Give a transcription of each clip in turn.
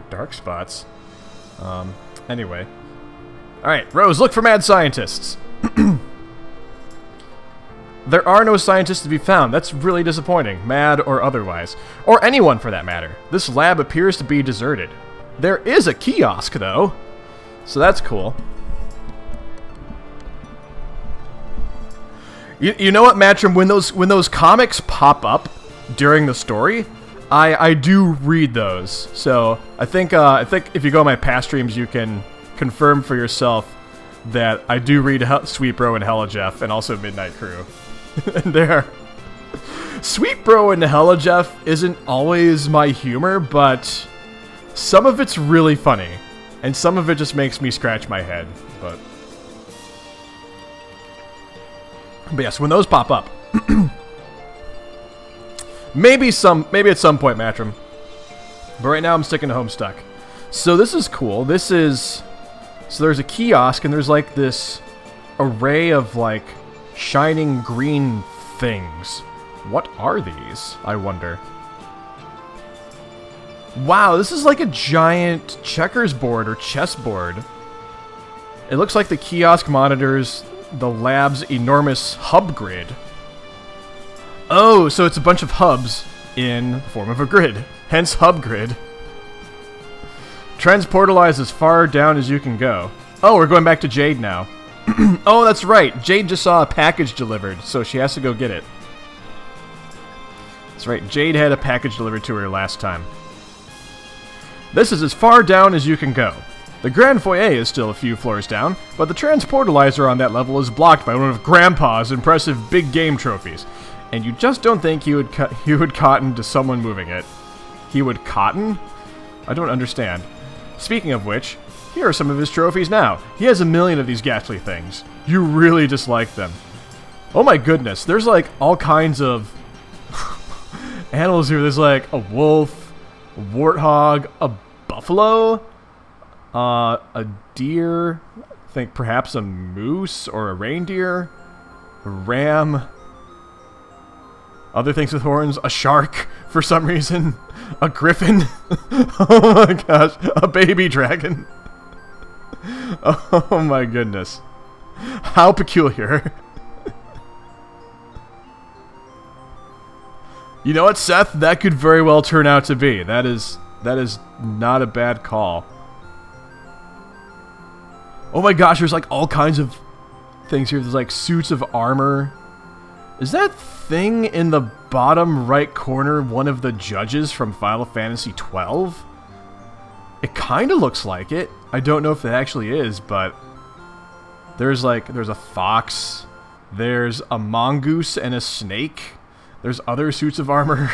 dark spots. Anyway. Alright, Rose, look for mad scientists. There are no scientists to be found. That's really disappointing, mad or otherwise. Or anyone for that matter. This lab appears to be deserted. There is a kiosk, though. So that's cool. You know what, Matrim? When those comics pop up during the story, I do read those. So I think if you go on my past streams, you can confirm for yourself that I do read Sweet Bro and Hella Jeff, and also Midnight Crew. And there, Sweet Bro and Hella Jeff isn't always my humor, but some of it's really funny, and some of it just makes me scratch my head. But yes, when those pop up, maybe at some point, Matrim. But right now, I'm sticking to Homestuck. So this is cool. So there's a kiosk, and there's like this array of like shining green things. What are these, I wonder? Wow, this is like a giant checkers board or chessboard. It looks like the kiosk monitors the lab's enormous hub grid. Oh, so it's a bunch of hubs in the form of a grid. Hence hub grid. Transportalize as far down as you can go. Oh, we're going back to Jade now. Oh, that's right. Jade just saw a package delivered, so she has to go get it. That's right. Jade had a package delivered to her last time. This is as far down as you can go. The Grand Foyer is still a few floors down, but the transportalizer on that level is blocked by one of Grandpa's impressive big game trophies. And you just don't think he would cotton to someone moving it. He would cotton? I don't understand. Speaking of which, here are some of his trophies now. He has 1 million of these ghastly things. You really dislike them. Oh my goodness, there's like all kinds of animals here. There's like a wolf, a warthog, a buffalo, a deer, I think perhaps a moose or a reindeer, a ram, other things with horns, a shark for some reason, a griffin, oh my gosh, a baby dragon. Oh my goodness. How peculiar. You know what, Seth? That could very well turn out to be. That is not a bad call. Oh my gosh, there's like all kinds of things here. There's like suits of armor. Is that thing in the bottom right corner one of the judges from Final Fantasy XII? It kind of looks like it. I don't know if it actually is, but there's a fox, there's a mongoose and a snake. There's other suits of armor.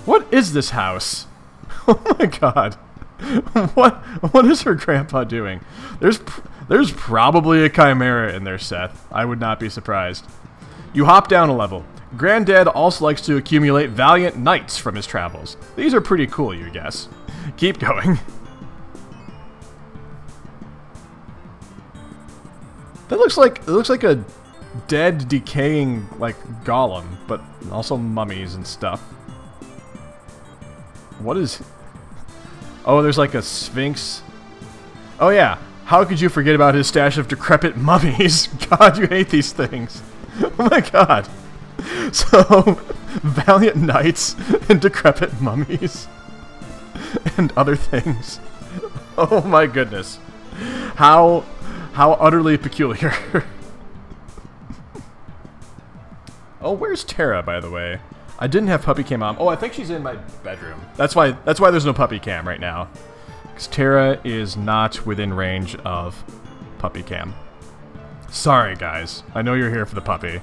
What is this house? Oh my god. What is her grandpa doing? There's probably a chimera in there, Seth. I would not be surprised. You hop down a level. Granddad also likes to accumulate valiant knights from his travels. These are pretty cool, you guess. Keep going. That looks like a dead, decaying, like, golem, but also mummies and stuff. What is... Oh, there's like a sphinx. Oh yeah, how could you forget about his stash of decrepit mummies? God, you hate these things. Oh my god. So, valiant knights and decrepit mummies and other things. Oh my goodness. How utterly peculiar. Oh, where's Tara, by the way? I didn't have puppy cam on. Oh, I think she's in my bedroom. That's why there's no puppy cam right now. Because Tara is not within range of puppy cam. Sorry, guys. I know you're here for the puppy.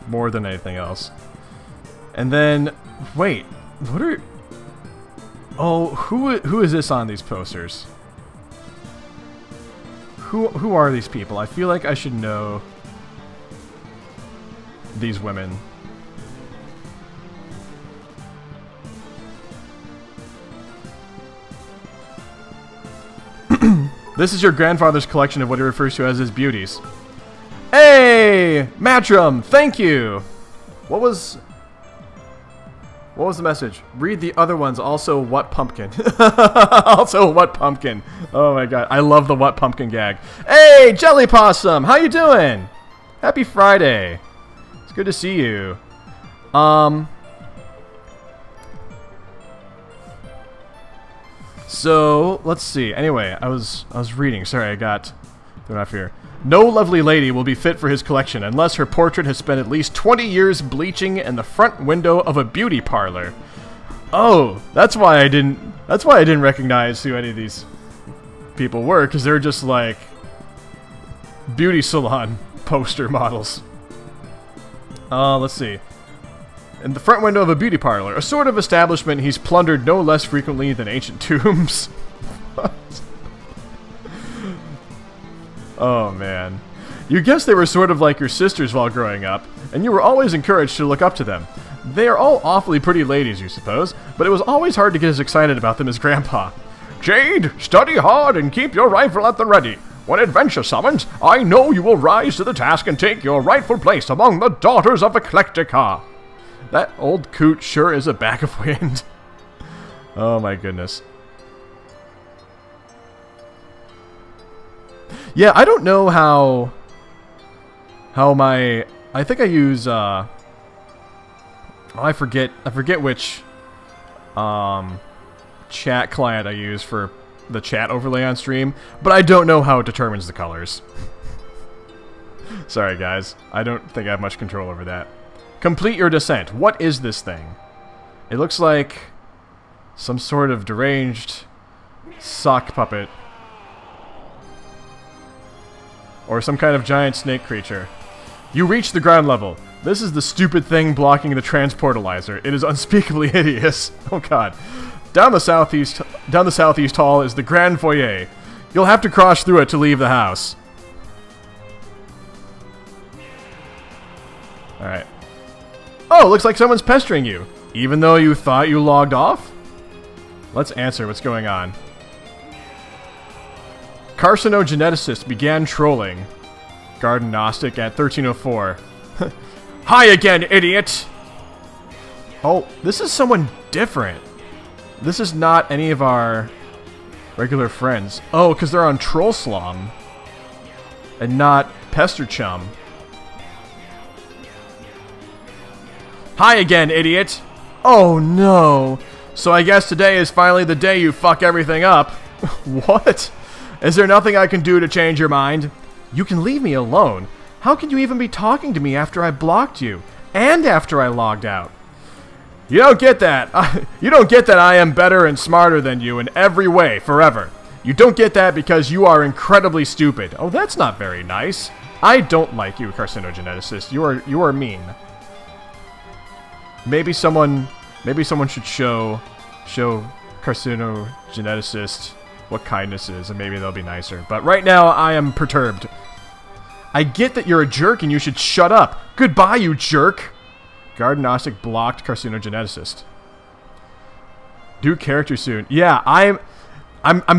More than anything else. And then, wait, what are... Oh, who is this on these posters? Who are these people? I feel like I should know these women. This is your grandfather's collection of what he refers to as his beauties. Hey! Matrim! Thank you! What was... What was the message? Read the other ones. Also, what pumpkin? Also, what pumpkin? Oh my god, I love the what pumpkin gag. Hey, Jelly Possum, how you doing? Happy Friday. It's good to see you. So let's see. Anyway, I was reading. Sorry, I got thrown off here. No lovely lady will be fit for his collection unless her portrait has spent at least 20 years bleaching in the front window of a beauty parlor. Oh, that's why I didn't recognize who any of these people were, because they're just like beauty salon poster models. Let's see. In the front window of a beauty parlor, a sort of establishment he's plundered no less frequently than ancient tombs. What? Oh, man. You guess they were sort of like your sisters while growing up, and you were always encouraged to look up to them. They are all awfully pretty ladies, you suppose, but it was always hard to get as excited about them as Grandpa. Jade, study hard and keep your rifle at the ready. When adventure summons, I know you will rise to the task and take your rightful place among the daughters of Eclectica. That old coot sure is a bag of wind. Oh my goodness. Yeah, I don't know how my, I think I use I forget which chat client I use for the chat overlay on stream, but I don't know how it determines the colors. Sorry guys, I don't think I have much control over that. Complete your descent. What is this thing? It looks like some sort of deranged sock puppet. Or some kind of giant snake creature. You reach the ground level. This is the stupid thing blocking the transportalizer. It is unspeakably hideous. Oh god. Down the southeast hall is the grand foyer. You'll have to cross through it to leave the house. Alright. Oh, looks like someone's pestering you. Even though you thought you logged off? Let's answer what's going on. Carcinogeneticist began trolling. Garden Gnostic at 1304. Hi again, idiot! Oh, this is someone different. This is not any of our regular friends. Oh, because they're on Troll Slum. And not Pester Chum. Hi again, idiot! Oh no! So I guess today is finally the day you fuck everything up. What? Is there nothing I can do to change your mind? You can leave me alone. How can you even be talking to me after I blocked you? And after I logged out? You don't get that. You don't get that I am better and smarter than you in every way, forever. You don't get that because you are incredibly stupid. Oh, that's not very nice. I don't like you, Carcinogeneticist. You are mean. Maybe someone should show Carcinogeneticist what kindness is, and maybe they'll be nicer. But right now, I am perturbed. I get that you're a jerk and you should shut up. Goodbye, you jerk. Garden Gnostic blocked Carcinogeneticist. Do character soon. Yeah, I'm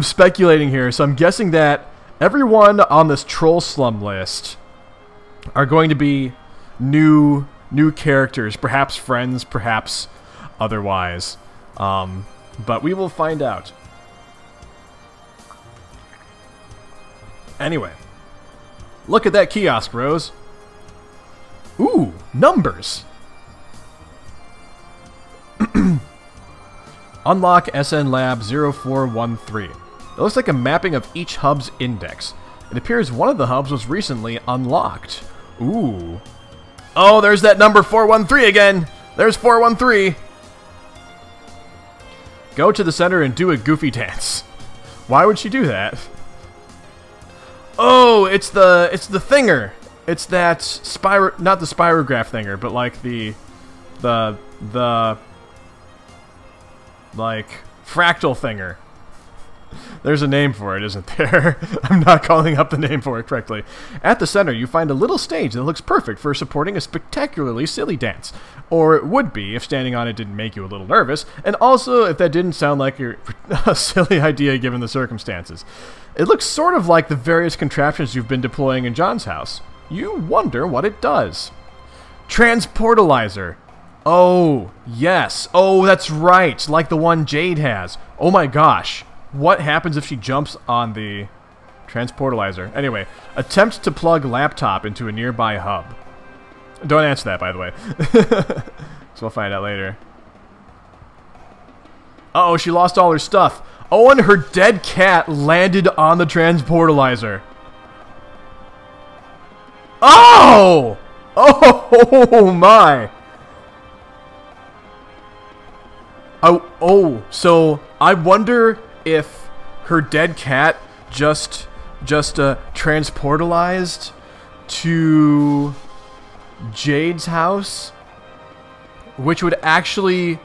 speculating here, so I'm guessing that everyone on this Troll Slum list are going to be new characters, perhaps friends, perhaps otherwise. But we will find out. Anyway, look at that kiosk, Rose. Ooh, numbers. Unlock SN Lab 0413. It looks like a mapping of each hub's index. It appears one of the hubs was recently unlocked. Ooh. Oh, there's that number 413 again. There's 413. Go to the center and do a goofy dance. Why would she do that? Oh, it's the thinger. It's that not the spirograph thinger, but like the like fractal thinger. There's a name for it, isn't there? I'm not calling up the name for it correctly. At the center, you find a little stage that looks perfect for supporting a spectacularly silly dance. Or it would be if standing on it didn't make you a little nervous, and also if that didn't sound like a silly idea given the circumstances. It looks sort of like the various contraptions you've been deploying in John's house. You wonder what it does. Transportalizer. Oh, yes. Oh, that's right. Like the one Jade has. Oh my gosh. What happens if she jumps on the transportalizer? Anyway, attempt to plug laptop into a nearby hub. Don't answer that, by the way. So we'll find out later. Uh-oh, she lost all her stuff. Oh, and her dead cat landed on the transportalizer. Oh! Oh my! Oh, so I wonder if her dead cat just transportalized to Jade's house, which would actually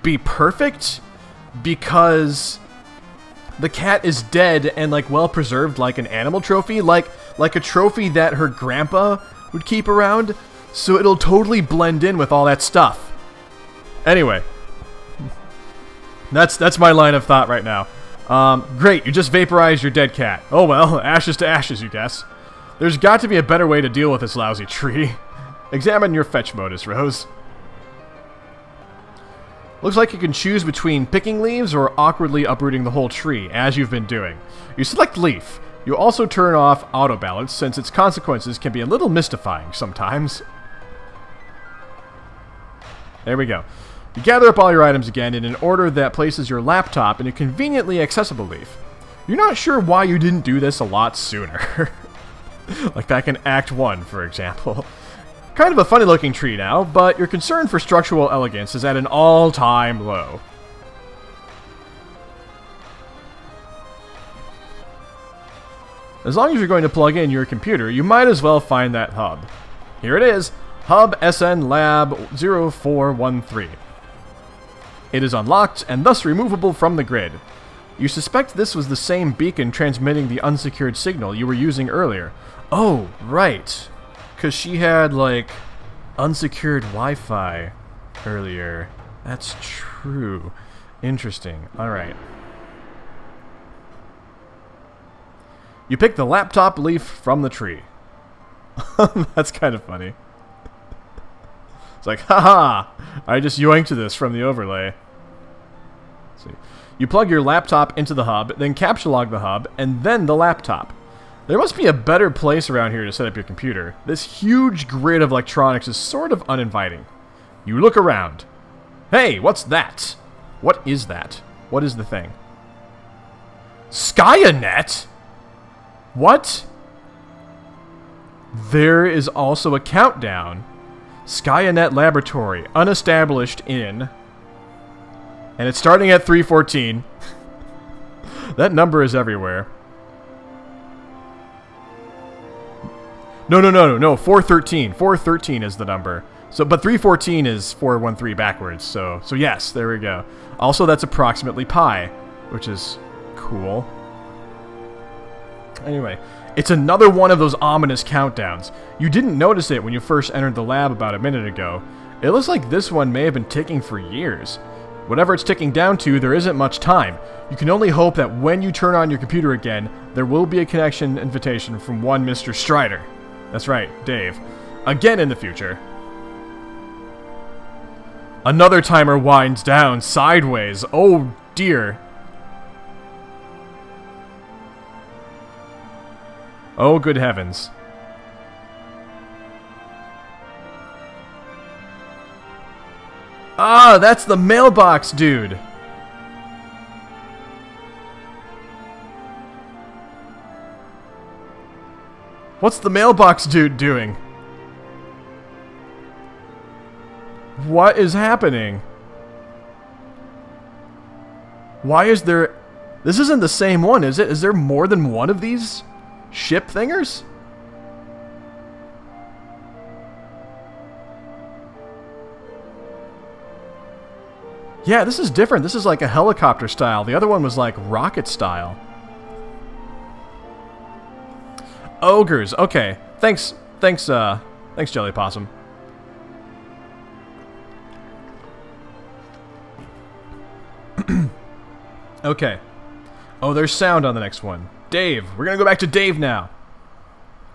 be perfect because the cat is dead and like well preserved, like an animal trophy, like a trophy that her grandpa would keep around, so it'll totally blend in with all that stuff. Anyway, that's my line of thought right now. Great, you just vaporized your dead cat. Oh well, ashes to ashes, you guess. There's got to be a better way to deal with this lousy tree. Examine your fetch modus, Rose. Looks like you can choose between picking leaves or awkwardly uprooting the whole tree, as you've been doing. You select leaf. You also turn off auto balance, since its consequences can be a little mystifying sometimes. There we go. You gather up all your items again in an order that places your laptop in a conveniently accessible leaf. You're not sure why you didn't do this a lot sooner. Like back in Act 1, for example. Kind of a funny looking tree now, but your concern for structural elegance is at an all-time low. As long as you're going to plug in your computer, you might as well find that hub. Here it is, Hub SN Lab 0413. It is unlocked and thus removable from the grid. You suspect this was the same beacon transmitting the unsecured signal you were using earlier. Oh, right. Because she had, like, unsecured Wi-Fi earlier. That's true. Interesting. Alright. You pick the laptop leaf from the tree. That's kind of funny. It's like, haha! I just yoinked this from the overlay. Let's see. You plug your laptop into the hub, then capture log the hub, and then the laptop. There must be a better place around here to set up your computer. This huge grid of electronics is sort of uninviting. You look around. Hey, what's that? What is that? What is the thing? Skynet? What? There is also a countdown. Skynet Laboratory, unestablished in... And it's starting at 314. That number is everywhere. No, 413. 413 is the number. So, but 314 is 413 backwards, so yes, there we go. Also, that's approximately pi, which is cool. Anyway, it's another one of those ominous countdowns. You didn't notice it when you first entered the lab about a minute ago. It looks like this one may have been ticking for years. Whatever it's ticking down to, there isn't much time. You can only hope that when you turn on your computer again, there will be a connection invitation from one Mr. Strider. That's right, Dave. Again in the future. Another timer winds down sideways. Oh dear. Oh good heavens. Ah, that's the mailbox dude. What's the mailbox dude doing? What is happening? Why is there... This isn't the same one, is it? Is there more than one of these ship thingers? Yeah, this is different. This is like a helicopter style. The other one was like rocket style. Ogres. Okay. Thanks, Jelly Possum. Okay. Oh, there's sound on the next one. Dave. We're gonna go back to Dave now.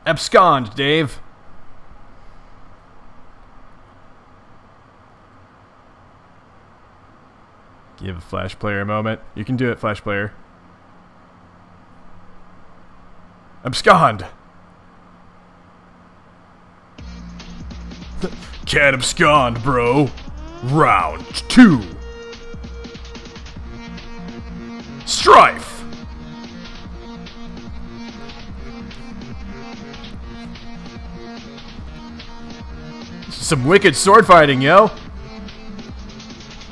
Abscond, Dave. Give a Flash player a moment. You can do it, Flash player. Abscond! Can't abscond, bro. Round 2. Strife! Some wicked sword fighting, yo!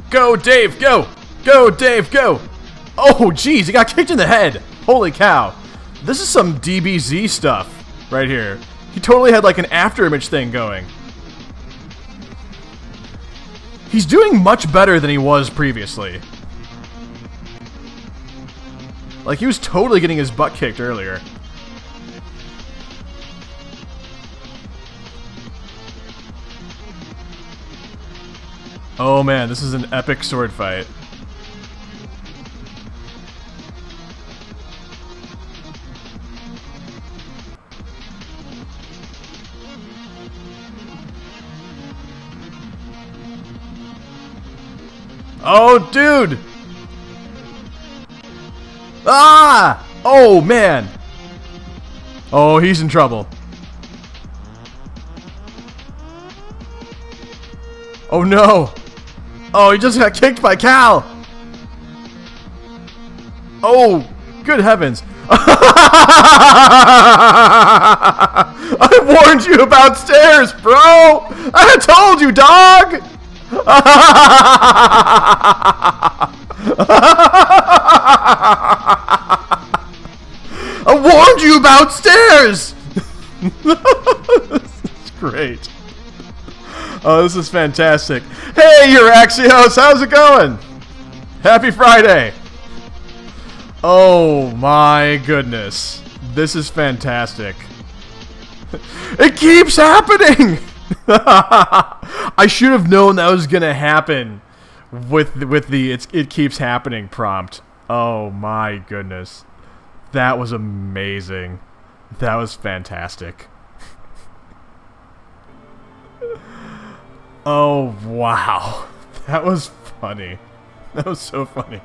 Go, Dave, go! Go, Dave, go! Oh, jeez, he got kicked in the head! Holy cow. This is some DBZ stuff right here. He totally had like an afterimage thing going. He's doing much better than he was previously. Like, he was totally getting his butt kicked earlier. Oh man, this is an epic sword fight. Oh, dude! Ah! Oh, man! Oh, he's in trouble. Oh, no! Oh, he just got kicked by Cal! Oh, good heavens. I warned you about stairs, bro! I told you, dog! I warned you about stairs! This is great. Oh, this is fantastic. Hey, Euraxios, how's it going? Happy Friday. Oh my goodness. This is fantastic. It keeps happening! I should have known that was gonna happen with the it keeps happening prompt. Oh my goodness. That was amazing. That was fantastic. Oh wow. That was funny. That was so funny.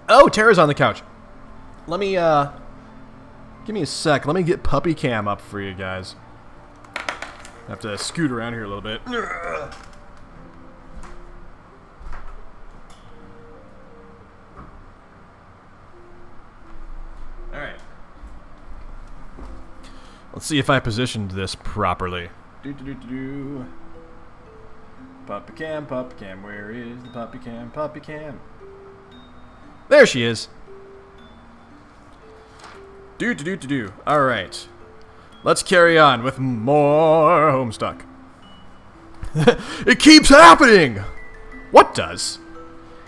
Oh, Tara's on the couch. Let me give me a sec. Let me get puppy cam up for you guys. I have to scoot around here a little bit. Alright. Let's see if I positioned this properly. Puppy cam, where is the puppy cam? Puppy cam. There she is. Alright. Let's carry on with more Homestuck. It keeps happening! What does?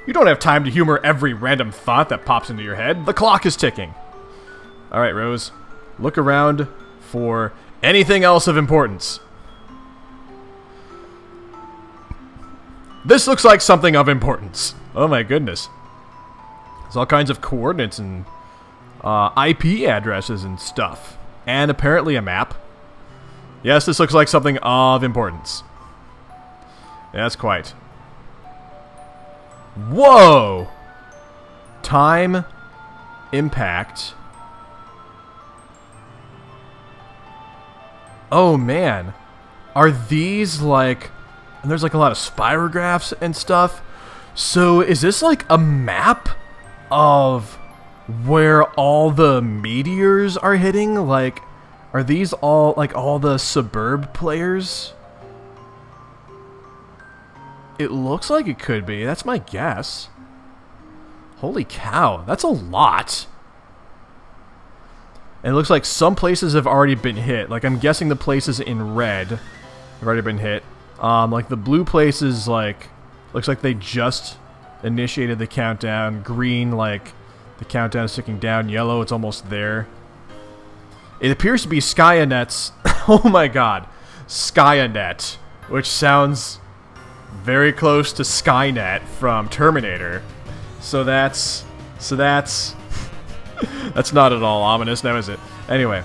You don't have time to humor every random thought that pops into your head. The clock is ticking. Alright, Rose. Look around for anything else of importance. This looks like something of importance. Oh my goodness. There's all kinds of coordinates and IP addresses and stuff. And apparently a map. Yes, this looks like something of importance. Yes, quite. Whoa! Time, impact. Oh man. Are these like... And there's like a lot of spirographs and stuff. So is this like a map of where all the meteors are hitting? Like, are these all like all the suburb players? It looks like it could be. That's my guess. Holy cow, that's a lot. And it looks like some places have already been hit. Like, I'm guessing the places in red have already been hit. Like the blue places, like, looks like they just initiated the countdown. Green, like, the countdown is ticking down. Yellow, it's almost there. It appears to be Skyanet's... Oh my god. Skyanet. Which sounds very close to Skynet from Terminator. So that's... that's not at all ominous, now is it? Anyway.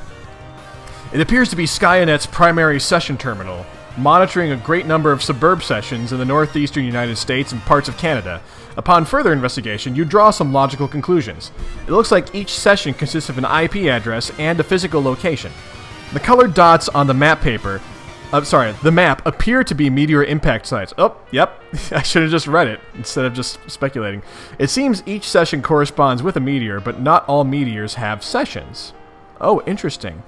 It appears to be Skyanet's primary session terminal. monitoring a great number of suburb sessions in the northeastern United States and parts of Canada. Upon further investigation, you draw some logical conclusions. It looks like each session consists of an IP address and a physical location. The colored dots on the map the map appear to be meteor impact sites. Oh, yep, I should have just read it instead of just speculating. It seems each session corresponds with a meteor, but not all meteors have sessions. Oh, interesting.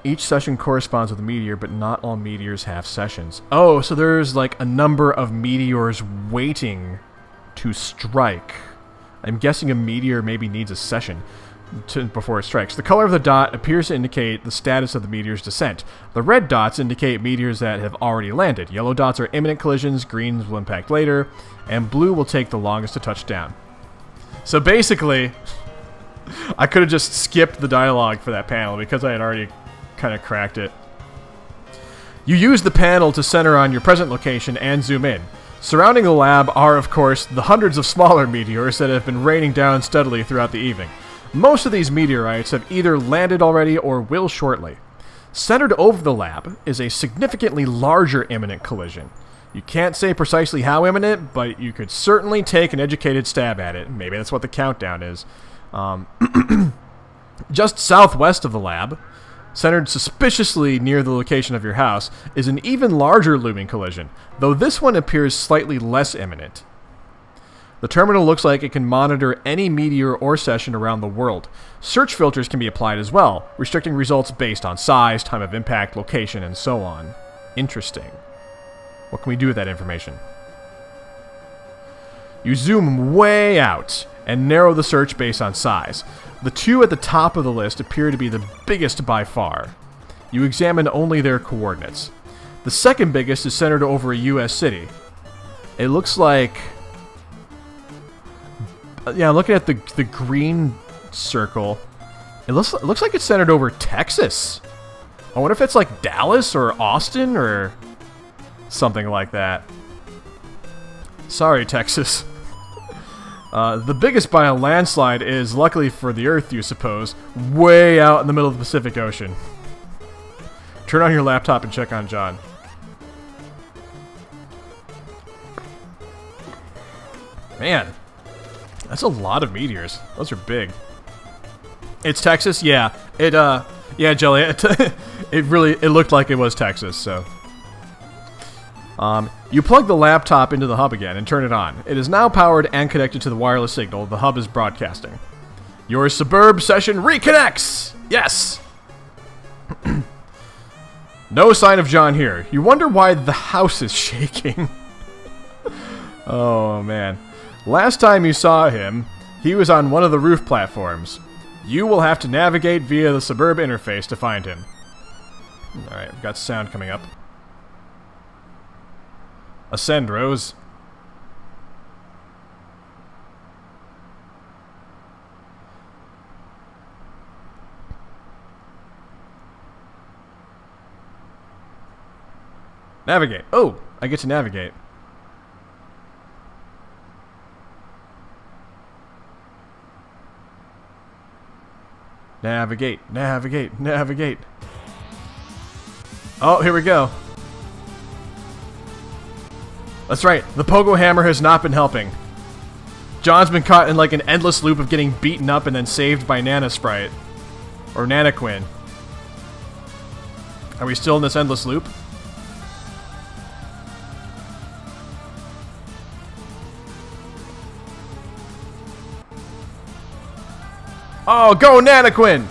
Each session corresponds with a meteor, but not all meteors have sessions. Oh, so there's like a number of meteors waiting to strike. I'm guessing a meteor maybe needs a session before it strikes. The color of the dot appears to indicate the status of the meteor's descent. The red dots indicate meteors that have already landed. Yellow dots are imminent collisions, greens will impact later, and blue will take the longest to touch down. So basically, I could have just skipped the dialogue for that panel because I had already kind of cracked it. You use the panel to center on your present location and zoom in. Surrounding the lab are, of course, the hundreds of smaller meteors that have been raining down steadily throughout the evening. Most of these meteorites have either landed already or will shortly. Centered over the lab is a significantly larger imminent collision. You can't say precisely how imminent, but you could certainly take an educated stab at it. Maybe that's what the countdown is. Just southwest of the lab, centered suspiciously near the location of your house, is an even larger looming collision, though this one appears slightly less imminent. The terminal looks like it can monitor any meteor or session around the world. Search filters can be applied as well, restricting results based on size, time of impact, location, and so on. Interesting. What can we do with that information? You zoom way out and narrow the search based on size. The two at the top of the list appear to be the biggest by far. You examine only their coordinates. The second biggest is centered over a US city. It looks like... yeah, looking at the green circle, it looks like it's centered over Texas. I wonder if it's like Dallas or Austin or something like that. Sorry, Texas. The biggest by a landslide is, luckily for the Earth, you suppose, way out in the middle of the Pacific Ocean. Turn on your laptop and check on John. Man. That's a lot of meteors. Those are big. It's Texas? Yeah. Yeah, Jelly. It looked like it was Texas, so. You plug the laptop into the hub again and turn it on. It is now powered and connected to the wireless signal the hub is broadcasting. Your suburb session reconnects! Yes! No sign of John here. You wonder why the house is shaking. Oh, man. Last time you saw him, he was on one of the roof platforms. You will have to navigate via the suburb interface to find him. Alright, we've got sound coming up. Ascend, Rose. Navigate. Oh, I get to navigate. Navigate, navigate, navigate. Oh, here we go. That's right, the pogo hammer has not been helping. John's been caught in like an endless loop of getting beaten up and then saved by Nana Sprite. Or Nanaquin. Are we still in this endless loop? Oh, go Nanaquin!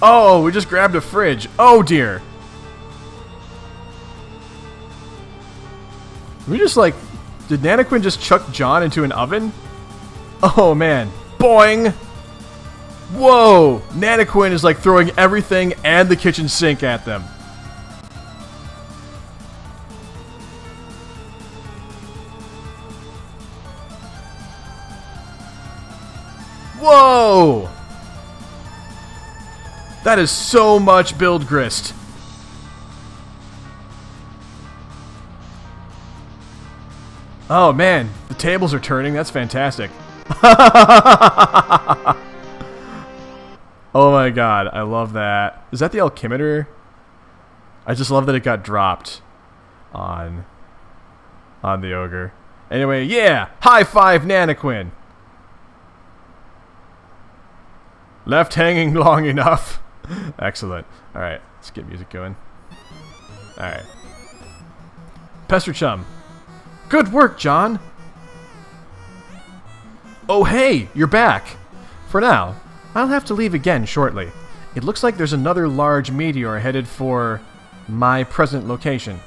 Oh, we just grabbed a fridge. Oh dear. We just like... Did Nanaquin just chuck John into an oven? Oh man. Boing! Whoa! Nanaquin is like throwing everything and the kitchen sink at them. Whoa! That is so much build grist. Oh man, the tables are turning. That's fantastic. Oh my god, I love that. Is that the alchemimeter? I just love that it got dropped on the ogre. Anyway, yeah! High five, Nanaquin! Left hanging long enough. Excellent. Alright, let's get music going. Alright. Pester Chum. Good work, John! Oh hey, you're back! For now, I'll have to leave again shortly. It looks like there's another large meteor headed for my present location.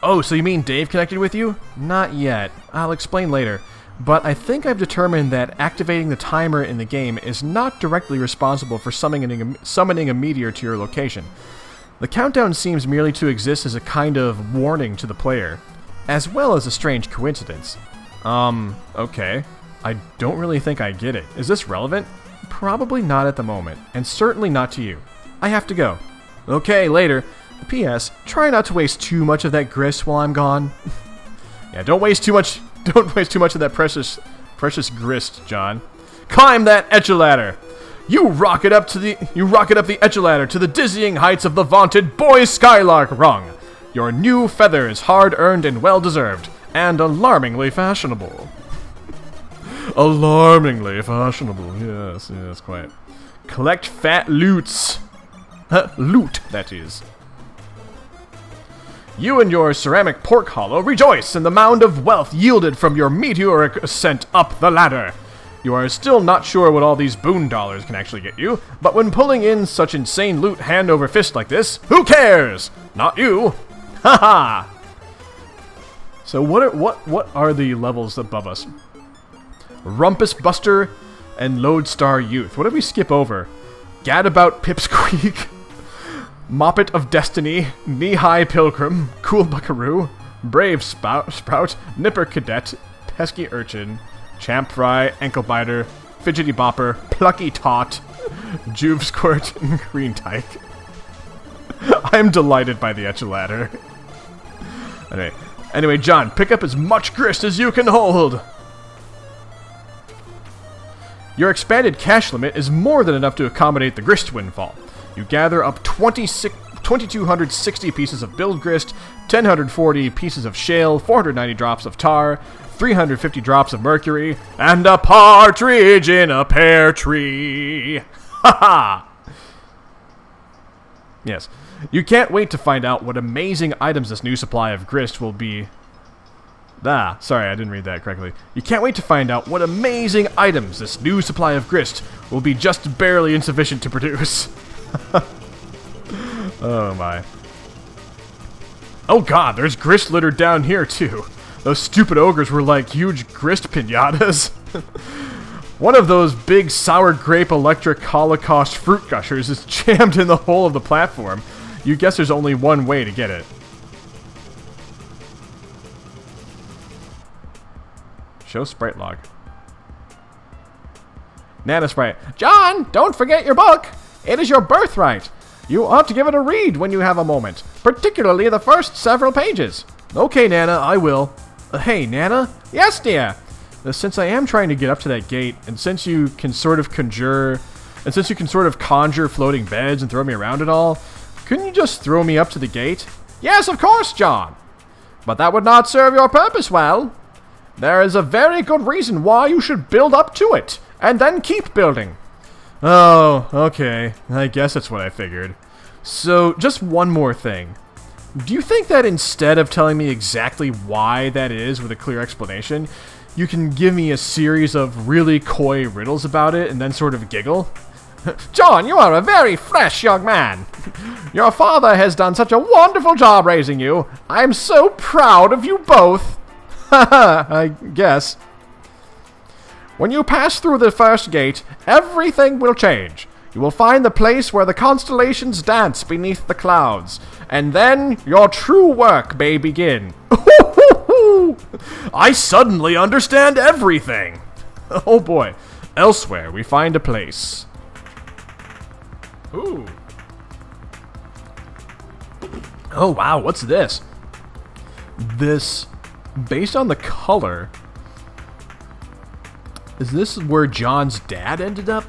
Oh, so you mean Dave connected with you? Not yet. I'll explain later. But I think I've determined that activating the timer in the game is not directly responsible for summoning a meteor to your location. The countdown seems merely to exist as a kind of warning to the player, as well as a strange coincidence. Okay. I don't really think I get it. Is this relevant? Probably not at the moment, and certainly not to you. I have to go. Okay, later. P.S. Try not to waste too much of that grist while I'm gone. Yeah, don't waste too much of that precious grist, John. Climb that etch-a-ladder. You rocket up the etch-a-ladder to the dizzying heights of the vaunted Boy Skylark rung. Your new feather is hard-earned and well-deserved, and alarmingly fashionable. Alarmingly fashionable. Yes, quite. Collect fat loots. Loot, that is. You and your ceramic pork hollow rejoice in the mound of wealth yielded from your meteoric ascent up the ladder. You are still not sure what all these boon dollars can actually get you, but when pulling in such insane loot hand over fist like this, who cares? Not you. Haha. So what are the levels above us? Rumpus Buster and Lodestar Youth. What did we skip over? Gadabout Pipsqueak. Moppet of Destiny, Knee-High Pilgrim, Cool Buckaroo, Brave Sprout, Nipper Cadet, Pesky Urchin, Champ Fry, Ankle Biter, Fidgety Bopper, Plucky Tot, Juve Squirt, and Green Tyke. I am delighted by the etch-a-ladder. Anyway, John, pick up as much grist as you can hold! Your expanded cash limit is more than enough to accommodate the grist windfall. You gather up 2,260 pieces of build grist, 1,040 pieces of shale, 490 drops of tar, 350 drops of mercury, and a partridge in a pear tree. Ha ha! Yes. You can't wait to find out what amazing items this new supply of grist will be. Sorry, I didn't read that correctly. You can't wait to find out what amazing items this new supply of grist will be just barely insufficient to produce. Oh my. Oh god, there's grist litter down here too. Those stupid ogres were like huge grist pinatas. One of those big sour grape electric holocaust fruit gushers is jammed in the hole of the platform. You guess there's only one way to get it. Show sprite log. Nana Sprite. John, don't forget your book. It is your birthright. You ought to give it a read when you have a moment, particularly the first several pages. Okay, Nana, I will. Hey, Nana? Yes, dear. Since I am trying to get up to that gate, and since you can sort of conjure floating beds and throw me around and all, couldn't you just throw me up to the gate? Yes, of course, John. But that would not serve your purpose well. There is a very good reason why you should build up to it, and then keep building. Oh, okay. I guess that's what I figured. So, just one more thing. Do you think that instead of telling me exactly why that is with a clear explanation, you can give me a series of really coy riddles about it and then sort of giggle? John, you are a very fresh young man. Your father has done such a wonderful job raising you. I am so proud of you both. Haha, I guess. When you pass through the first gate, everything will change. You will find the place where the constellations dance beneath the clouds, and then your true work may begin. I suddenly understand everything. Oh boy. Elsewhere, we find a place. Ooh. Oh wow, what's this? This, based on the color, is this where John's dad ended up?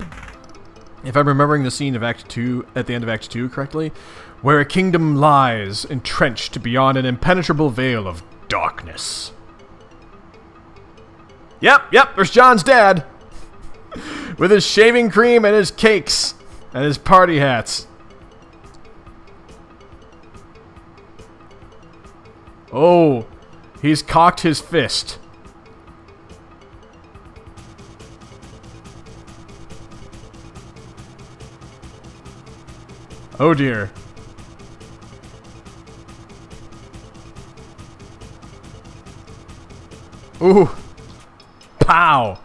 if I'm remembering the scene of Act 2, at the end of Act 2 correctly, where a kingdom lies entrenched beyond an impenetrable veil of darkness. Yep, there's John's dad. With his shaving cream and his cakes and his party hats. Oh, he's cocked his fist. Oh dear. Ooh. Pow.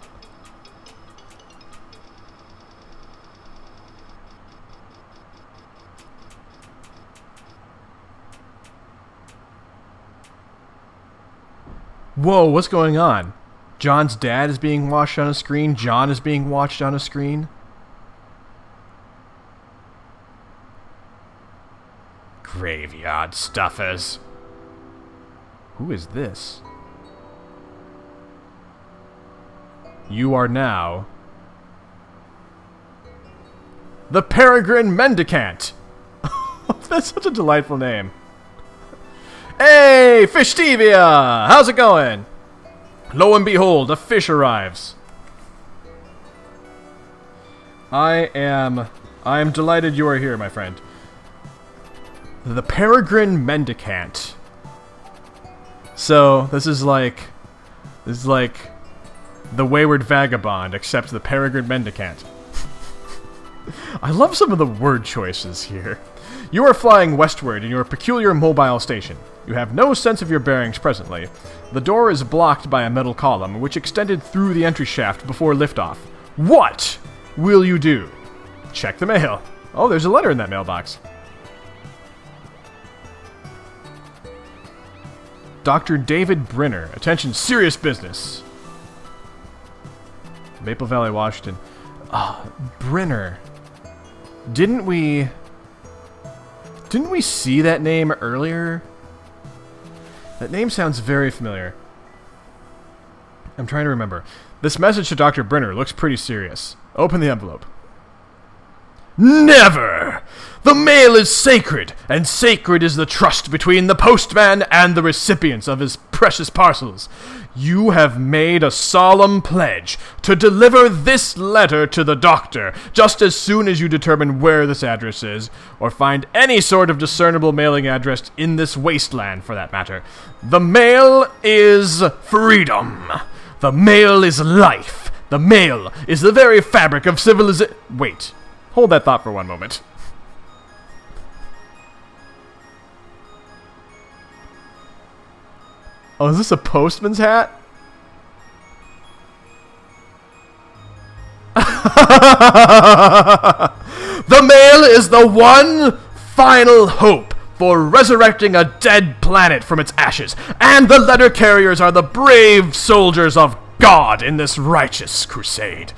Whoa, what's going on? John's dad is being watched on a screen. John is being watched on a screen. Graveyard stuffers. Who is this? You are now the Peregrine Mendicant. That's such a delightful name. Hey, Fishtivia! How's it going? Lo and behold, a fish arrives. I am delighted you are here, my friend. The Peregrine Mendicant. So, this is like the Wayward Vagabond, except the Peregrine Mendicant. I love some of the word choices here. You are flying westward in your peculiar mobile station. You have no sense of your bearings presently. The door is blocked by a metal column, which extended through the entry shaft before liftoff. What will you do? Check the mail. Oh, there's a letter in that mailbox. Dr. David Brenner. Attention, serious business. Maple Valley, Washington. Brenner. Didn't we see that name earlier? That name sounds very familiar. I'm trying to remember. This message to Dr. Brenner looks pretty serious. Open the envelope. Never! The mail is sacred, and sacred is the trust between the postman and the recipients of his precious parcels. You have made a solemn pledge to deliver this letter to the doctor just as soon as you determine where this address is, or find any sort of discernible mailing address in this wasteland, for that matter. The mail is freedom. The mail is life. The mail is the very fabric of civilization. Wait. Hold that thought for one moment. Oh, is this a postman's hat? The mail is the one final hope for resurrecting a dead planet from its ashes, and the letter carriers are the brave soldiers of God in this righteous crusade.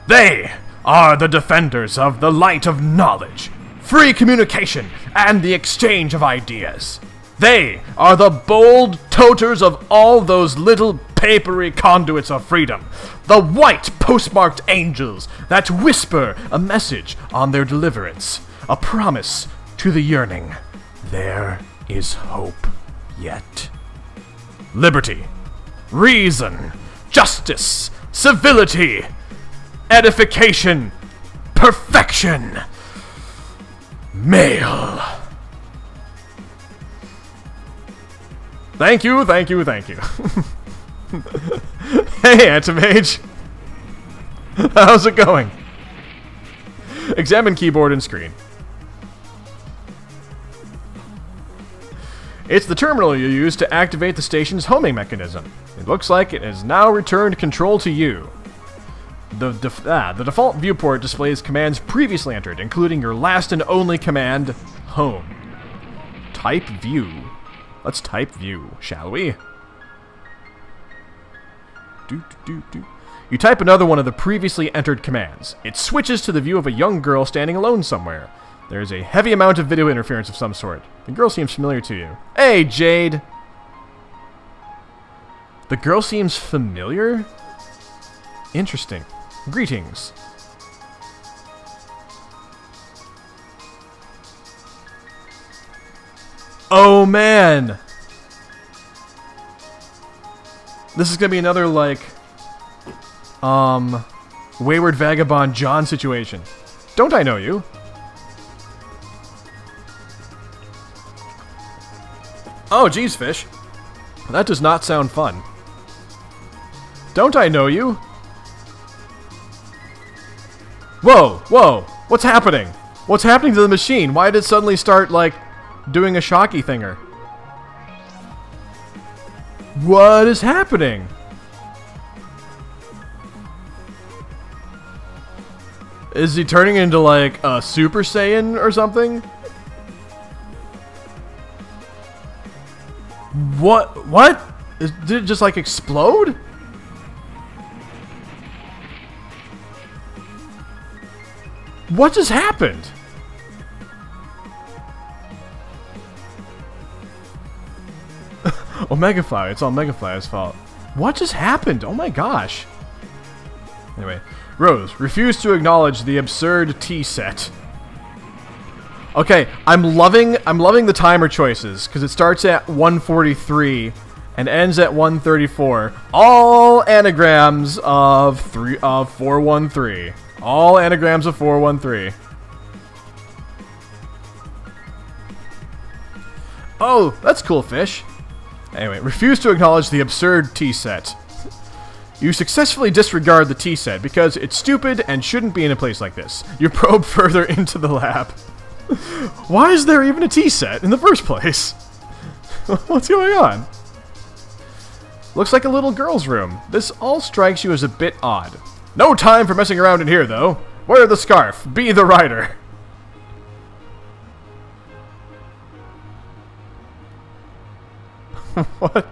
They are the defenders of the light of knowledge, free communication, and the exchange of ideas. They are the bold toters of all those little papery conduits of freedom, the white postmarked angels that whisper a message on their deliverance, a promise to the yearning. There is hope yet. Liberty, reason, justice, civility, edification, perfection, mail. Thank you, thank you, thank you. Hey, Antimage. How's it going? Examine keyboard and screen. It's the terminal you use to activate the station's homing mechanism. It looks like it has now returned control to you. The default viewport displays commands previously entered, including your last and only command, home. Type view. Let's type view, shall we? You type another one of the previously entered commands. It switches to the view of a young girl standing alone somewhere. There is a heavy amount of video interference of some sort. The girl seems familiar to you. Hey, Jade! The girl seems familiar? Interesting. Greetings. Oh, man! This is gonna be another, like, Wayward Vagabond John situation. Don't I know you? Oh, geez, fish. That does not sound fun. Don't I know you? Whoa, whoa, what's happening? What's happening to the machine? Why did it suddenly start, like, doing a shocky thinger? What is happening? Is he turning into, like, a Super Saiyan or something? What? Did it just, like, explode? What just happened? Omegafly, it's all Megafly's fault. What just happened? Oh my gosh. Anyway, Rose, refuse to acknowledge the absurd tea set. Okay, I'm loving the timer choices because it starts at 143 and ends at 134. All anagrams of 413. All anagrams of 413. Oh, that's cool, fish. Anyway, refuse to acknowledge the absurd tea set. You successfully disregard the tea set because it's stupid and shouldn't be in a place like this. You probe further into the lab. Why is there even a tea set in the first place? What's going on? Looks like a little girl's room. This all strikes you as a bit odd. No time for messing around in here, though. Wear the scarf. Be the rider. What?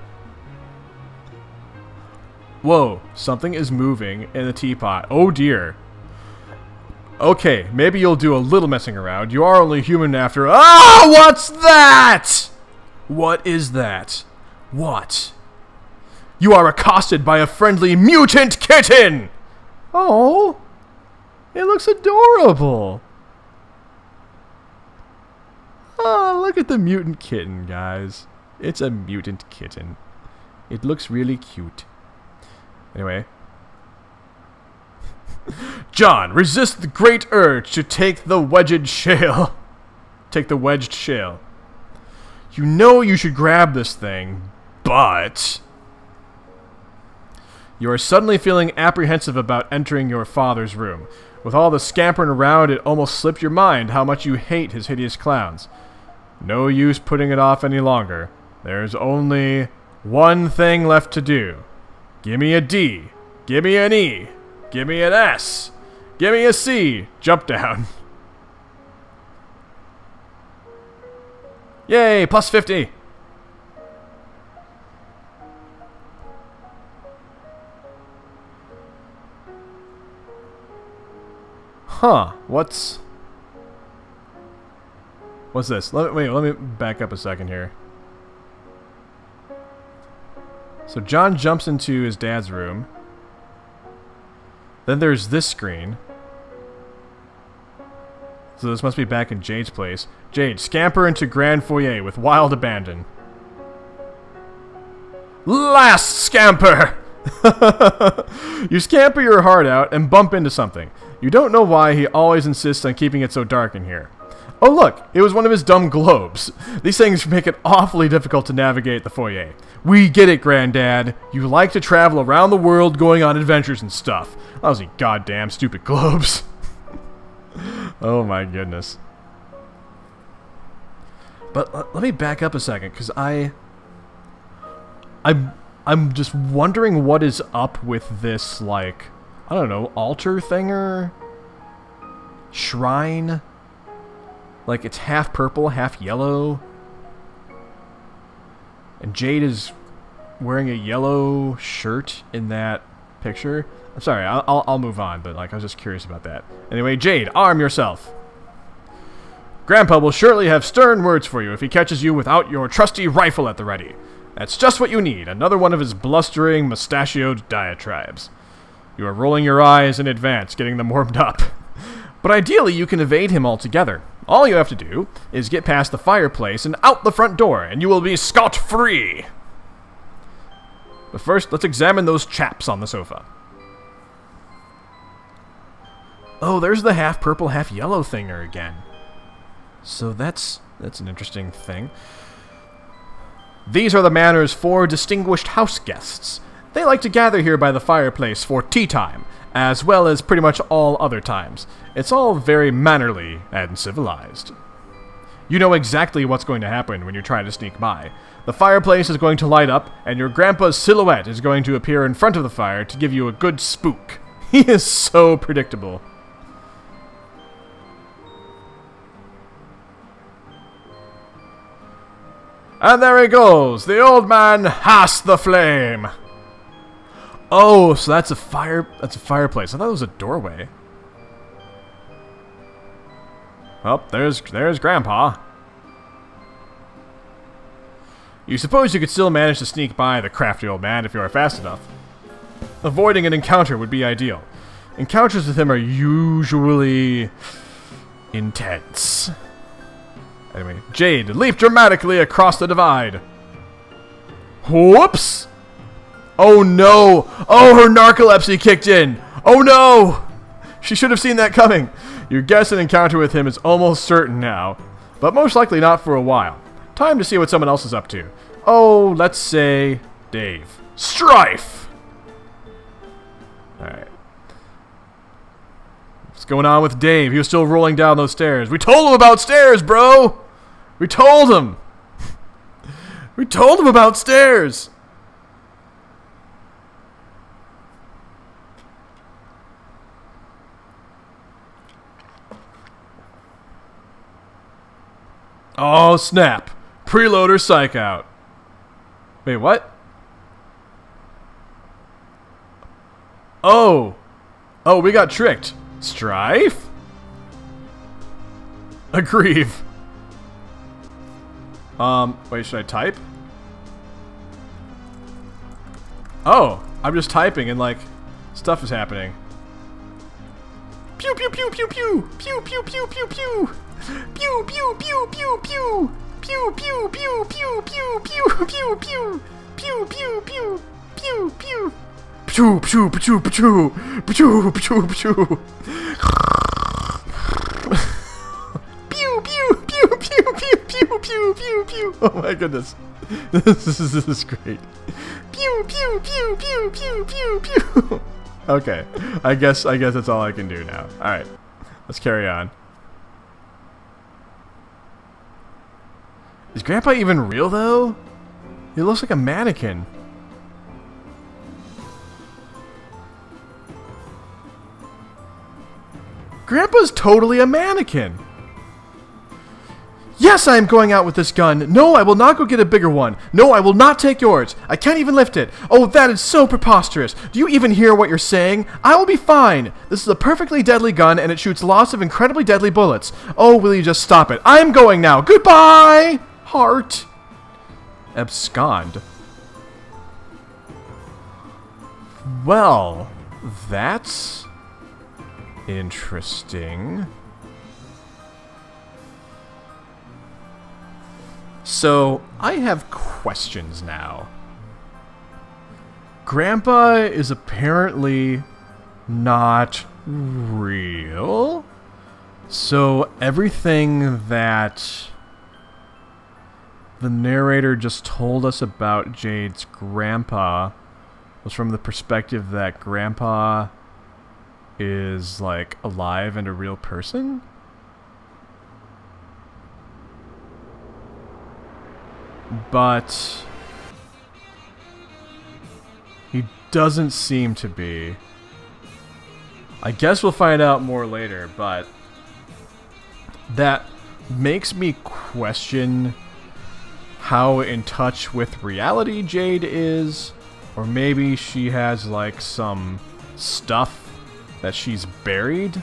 Whoa, something is moving in the teapot. Oh dear. Okay, maybe you'll do a little messing around. You are only human after— Ah! What's that? What is that? What? You are accosted by a friendly mutant kitten! Oh, it looks adorable. Oh, look at the mutant kitten, guys. It's a mutant kitten. It looks really cute. Anyway. John, resist the great urge to take the wedged shale. Take the wedged shale. You know you should grab this thing, but you are suddenly feeling apprehensive about entering your father's room. With all the scampering around, it almost slipped your mind how much you hate his hideous clowns. No use putting it off any longer. There's only one thing left to do. Give me a D. Give me an E. Give me an S. Give me a C. Jump down. Yay, plus 50. Huh, what's this? Let me back up a second here. So John jumps into his dad's room. Then there's this screen. So this must be back in Jade's place. Jade, scamper into Grand Foyer with wild abandon. Last scamper! You scamper your heart out and bump into something. You don't know why he always insists on keeping it so dark in here. Oh look, it was one of his dumb globes. These things make it awfully difficult to navigate the foyer. We get it, Granddad. You like to travel around the world going on adventures and stuff. Lousy goddamn stupid globes. Oh my goodness. But let me back up a second, because I'm just wondering what is up with this, like, I don't know, altar thinger? Shrine? Like, it's half purple, half yellow. And Jade is wearing a yellow shirt in that picture. I'm sorry, I'll move on, but, like, I was just curious about that. Anyway, Jade, arm yourself. Grandpa will surely have stern words for you if he catches you without your trusty rifle at the ready. That's just what you need, another one of his blustering, mustachioed diatribes. You are rolling your eyes in advance, getting them warmed up. But ideally, you can evade him altogether. All you have to do is get past the fireplace and out the front door, and you will be scot-free. But first, let's examine those chaps on the sofa. Oh, there's the half-purple, half-yellow thinger again. So that's an interesting thing. These are the Manor's 4 distinguished house guests. They like to gather here by the fireplace for tea time, as well as pretty much all other times. It's all very mannerly and civilized. You know exactly what's going to happen when you try to sneak by. The fireplace is going to light up, and your grandpa's silhouette is going to appear in front of the fire to give you a good spook. He is so predictable. And there he goes! The old man has the flame! Oh, so that's a fireplace. I thought it was a doorway. Well, there's Grandpa. You suppose you could still manage to sneak by the crafty old man if you are fast enough. Avoiding an encounter would be ideal. Encounters with him are usually intense. Anyway, Jade, leap dramatically across the divide. Whoops! Oh no! Oh, her narcolepsy kicked in! Oh no! She should have seen that coming. Your guess an encounter with him is almost certain now, but most likely not for a while. Time to see what someone else is up to. Oh, let's say Dave. Strife! Alright. What's going on with Dave? He was still rolling down those stairs. We told him about stairs, bro! We told him! We told him about stairs! Oh, snap. Preloader psych out. Wait, what? Oh. Oh, we got tricked. Strife? Aggrieve. Wait, should I type? Oh, I'm just typing and, like, stuff is happening. Pew pew pew pew pew! Pew pew pew pew pew! Pew pew pew pew pew! Pew pew pew pew pew pew pew pew! Pew pew pew pew pew! Pew pew pew pew pew pew pew! Pew pew pew pew pew pew pew pew pew! Oh my goodness, this is great. Pew pew pew pew pew pew pew! Okay, I guess that's all I can do now. All right, let's carry on. Is Grandpa even real, though? He looks like a mannequin. Grandpa's totally a mannequin. Yes, I am going out with this gun. No, I will not go get a bigger one. No, I will not take yours. I can't even lift it. Oh, that is so preposterous. Do you even hear what you're saying? I will be fine. This is a perfectly deadly gun, and it shoots lots of incredibly deadly bullets. Oh, will you just stop it? I'm going now. Goodbye! Heart. Abscond. Well, that's interesting. So, I have questions now. Grandpa is apparently not real. So, everything that the narrator just told us about Jade's grandpa was from the perspective that Grandpa is, like, alive and a real person? But he doesn't seem to be. I guess we'll find out more later, but that makes me question how in touch with reality Jade is, or maybe she has like some stuff that she's buried.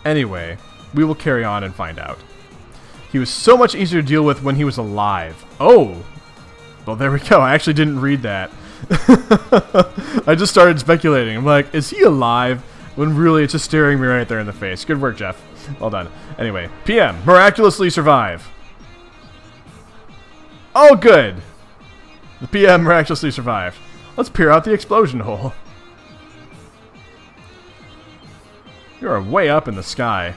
Anyway, we will carry on and find out. He was so much easier to deal with when he was alive. Oh! Well, there we go. I actually didn't read that. I just started speculating. I'm like, is he alive? When really it's just staring me right there in the face. Good work, Jeff. Well done. Anyway, PM, miraculously survive. Oh, good. The PM miraculously survived. Let's peer out the explosion hole. You are way up in the sky,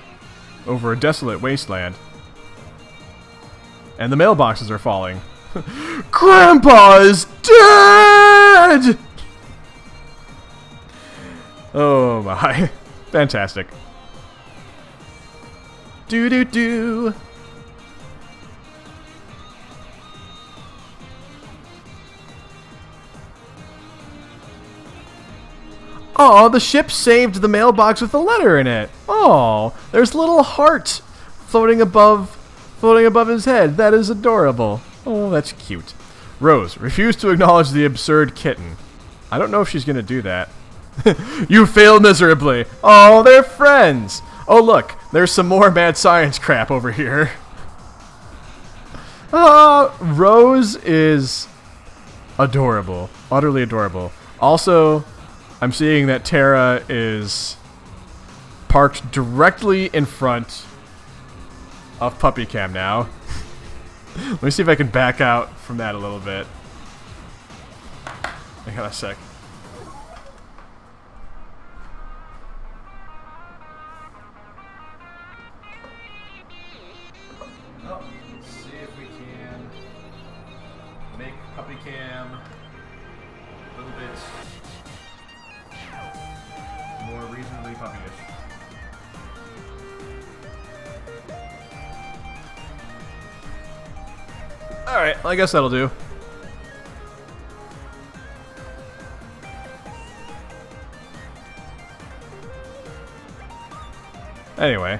over a desolate wasteland. And the mailboxes are falling. Grandpa is dead! Oh my. Fantastic. Do-do-do. Oh, the ship saved the mailbox with a letter in it. Oh, there's a little heart floating above his head. That is adorable. Oh, that's cute. Rose, refuse to acknowledge the absurd kitten. I don't know if she's going to do that. You failed miserably. Oh, they're friends. Oh, look, there's some more mad science crap over here. Rose is adorable. Utterly adorable. Also, I'm seeing that Tara is parked directly in front of Puppy Cam now. Let me see if I can back out from that a little bit. Hang on a sec. Oh, let's see if we can make Puppy Cam a little bit more reasonably puppyish. Alright, well, I guess that'll do. Anyway.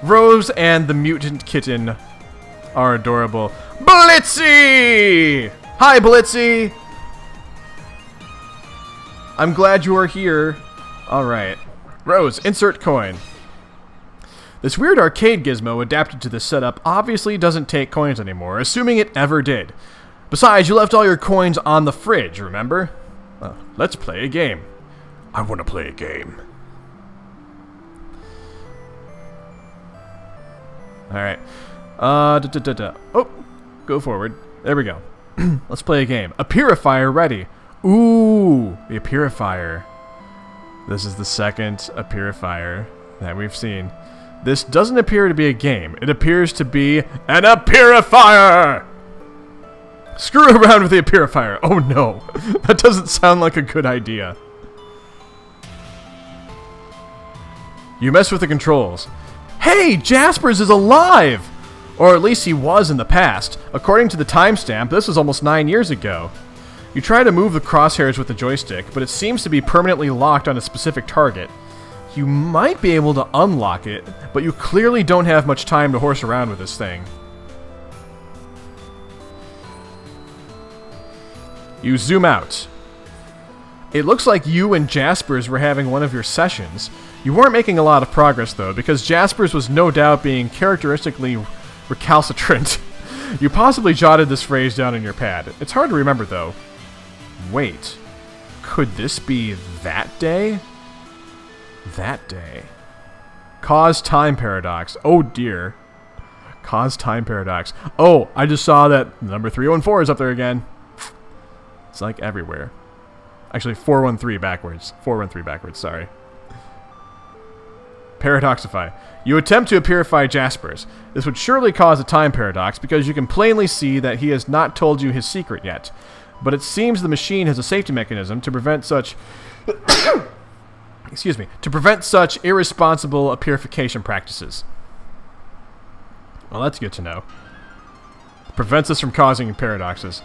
Rose and the mutant kitten are adorable. Blitzy! Hi, Blitzy! I'm glad you are here. Alright. Rose, insert coin. This weird arcade gizmo adapted to this setup obviously doesn't take coins anymore, assuming it ever did. Besides, you left all your coins on the fridge, remember? Let's play a game. I want to play a game. Alright. Oh, go forward. There we go. Let's play a game. A purifier ready. Ooh, the purifier. This is the second purifier that we've seen. This doesn't appear to be a game. It appears to be an purifier! Screw around with the purifier. Oh no, that doesn't sound like a good idea. You mess with the controls. Hey, Jaspers is alive! Or at least he was in the past. According to the timestamp, this was almost 9 years ago. You try to move the crosshairs with the joystick, but it seems to be permanently locked on a specific target. You might be able to unlock it, but you clearly don't have much time to horse around with this thing. You zoom out. It looks like you and Jaspers were having one of your sessions. You weren't making a lot of progress, though, because Jaspers was no doubt being characteristically recalcitrant. You possibly jotted this phrase down in your pad. It's hard to remember, though. Wait. Could this be that day? That day. Cause time paradox. Oh, dear. Cause time paradox. Oh, I just saw that number 314 is up there again. It's like everywhere. Actually, 413 backwards. 413 backwards, sorry. Paradoxify. You attempt to purify Jaspers. This would surely cause a time paradox because you can plainly see that he has not told you his secret yet. But it seems the machine has a safety mechanism to prevent such... excuse me, to prevent such irresponsible purification practices. Well, that's good to know. Prevents us from causing paradoxes.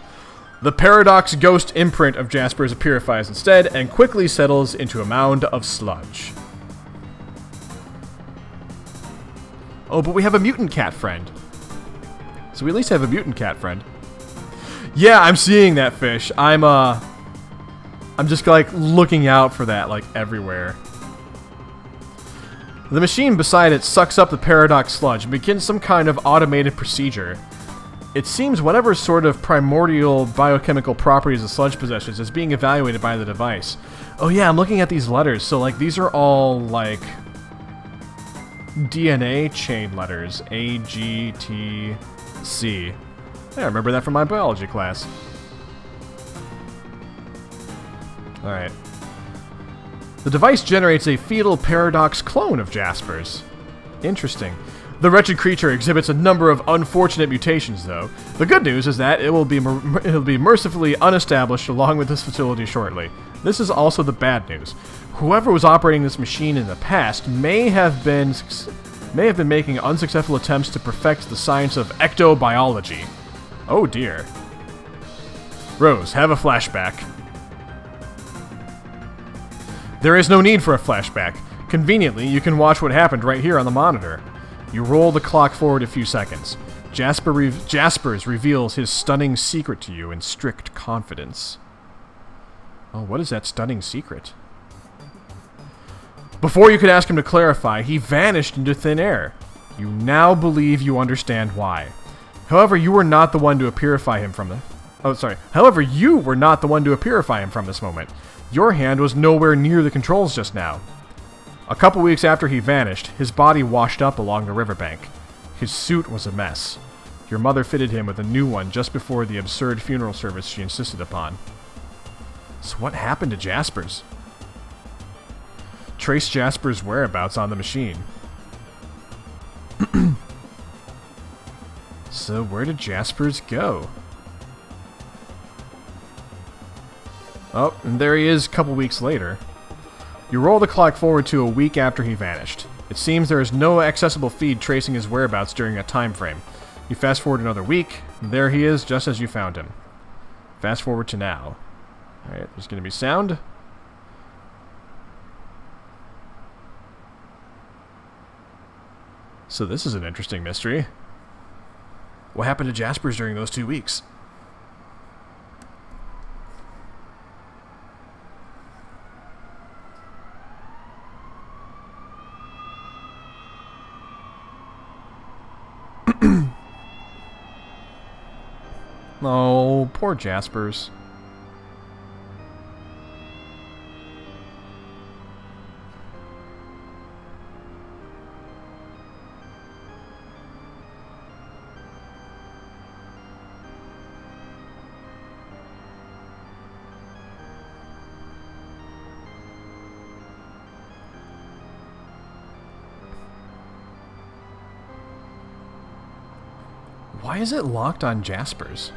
The paradox ghost imprint of Jaspers purifies instead and quickly settles into a mound of sludge. Oh, but we have a mutant cat friend. So we at least have a mutant cat friend. Yeah, I'm seeing that fish. I'm just like looking out for that like everywhere. The machine beside it sucks up the paradox sludge and begins some kind of automated procedure. It seems whatever sort of primordial biochemical properties the sludge possesses is being evaluated by the device. Oh yeah, I'm looking at these letters. So like these are all like DNA chain letters. A, G, T, C. Yeah, I remember that from my biology class. Alright. The device generates a fetal paradox clone of Jasper's. Interesting. The wretched creature exhibits a number of unfortunate mutations, though. The good news is that it will be mercifully unestablished along with this facility shortly. This is also the bad news. Whoever was operating this machine in the past may have been making unsuccessful attempts to perfect the science of ectobiology. Oh dear. Rose, have a flashback. There is no need for a flashback. Conveniently, you can watch what happened right here on the monitor. You roll the clock forward a few seconds. Jaspers reveals his stunning secret to you in strict confidence. Oh, what is that stunning secret? Before you could ask him to clarify, he vanished into thin air. You now believe you understand why. However, you were not the one to purify him from the... Oh, sorry. However, you were not the one to purify him from this moment. Your hand was nowhere near the controls just now. A couple weeks after he vanished, his body washed up along the riverbank. His suit was a mess. Your mother fitted him with a new one just before the absurd funeral service she insisted upon. So what happened to Jaspers? Trace Jasper's whereabouts on the machine. So where did Jaspers go? Oh, and there he is a couple weeks later. You roll the clock forward to a week after he vanished. It seems there is no accessible feed tracing his whereabouts during a time frame. You fast forward another week, and there he is just as you found him. Fast forward to now. Alright, there's going to be sound. So this is an interesting mystery. What happened to Jaspers during those 2 weeks? Oh, poor Jaspers. Why is it locked on Jaspers?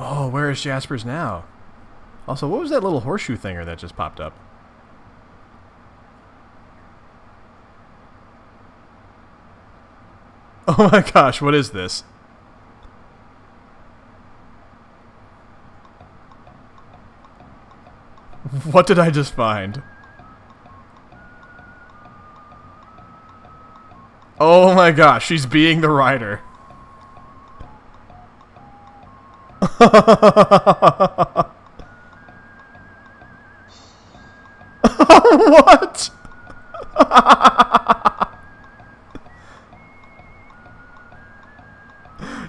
Oh, where is Jaspers now? Also, what was that little horseshoe thinger that just popped up? Oh my gosh, what is this? What did I just find? Oh my gosh, she's being the rider. What?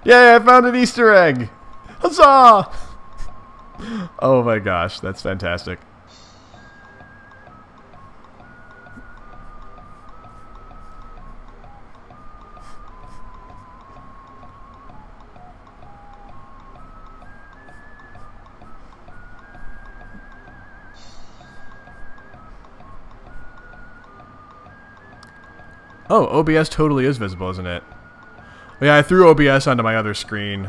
Yay, I found an Easter egg! Huzzah! Oh my gosh, that's fantastic. Oh, OBS totally is visible, isn't it? Yeah, I threw OBS onto my other screen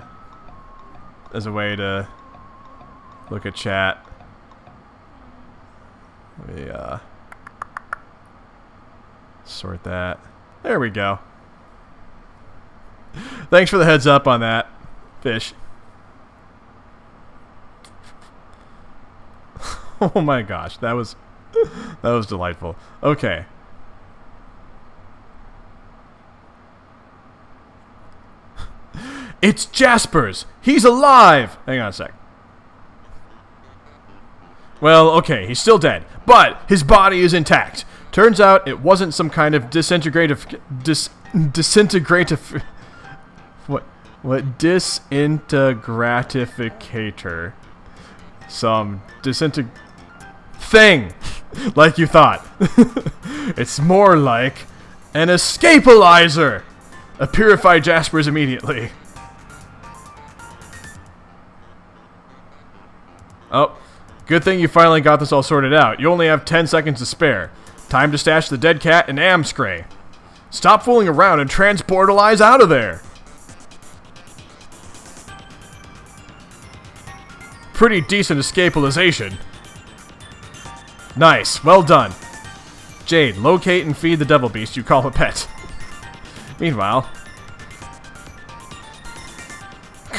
as a way to look at chat. Let me sort that. There we go. Thanks for the heads up on that, fish. Oh my gosh, that was delightful. Okay. It's Jasper's! He's alive! Hang on a sec. Well, okay, he's still dead, but his body is intact. Turns out it wasn't some kind of disintegrative... disintegrative... What? Disintegratificator. Some thing! Like you thought. It's more like an escapalizer! Purify Jasper's immediately. Oh, good thing you finally got this all sorted out. You only have 10 seconds to spare. Time to stash the dead cat in Amscray. Stop fooling around and transportalize out of there. Pretty decent escapalization. Nice, well done. Jade, locate and feed the devil beast you call a pet. Meanwhile,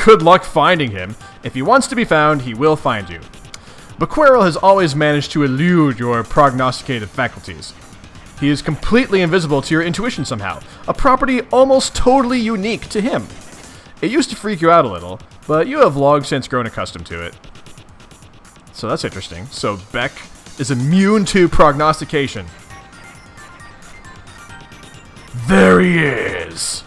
good luck finding him. If he wants to be found, he will find you. Bequerel has always managed to elude your prognosticative faculties. He is completely invisible to your intuition somehow, a property almost totally unique to him. It used to freak you out a little, but you have long since grown accustomed to it. So that's interesting. So Beck is immune to prognostication. There he is!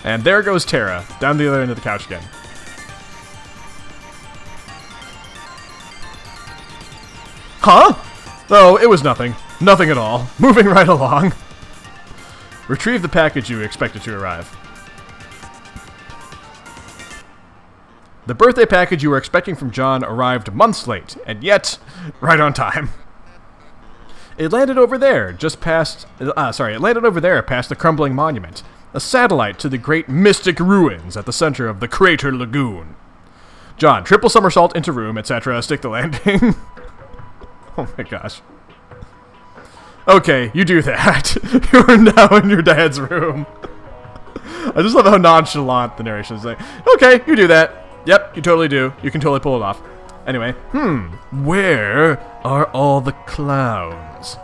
And there goes Terra, down the other end of the couch again. Huh? Oh, it was nothing. Nothing at all. Moving right along. Retrieve the package you expected to arrive. The birthday package you were expecting from John arrived months late, and yet, right on time. It landed over there, just past... it landed over there past the crumbling monument. A satellite to the great mystic ruins at the center of the Crater Lagoon. John, triple somersault into room, etc. Stick the landing. Oh my gosh. Okay, you do that. You're now in your dad's room. I just love how nonchalant the narration is like, okay, you do that. Yep, you totally do. You can totally pull it off. Anyway, where are all the clowns?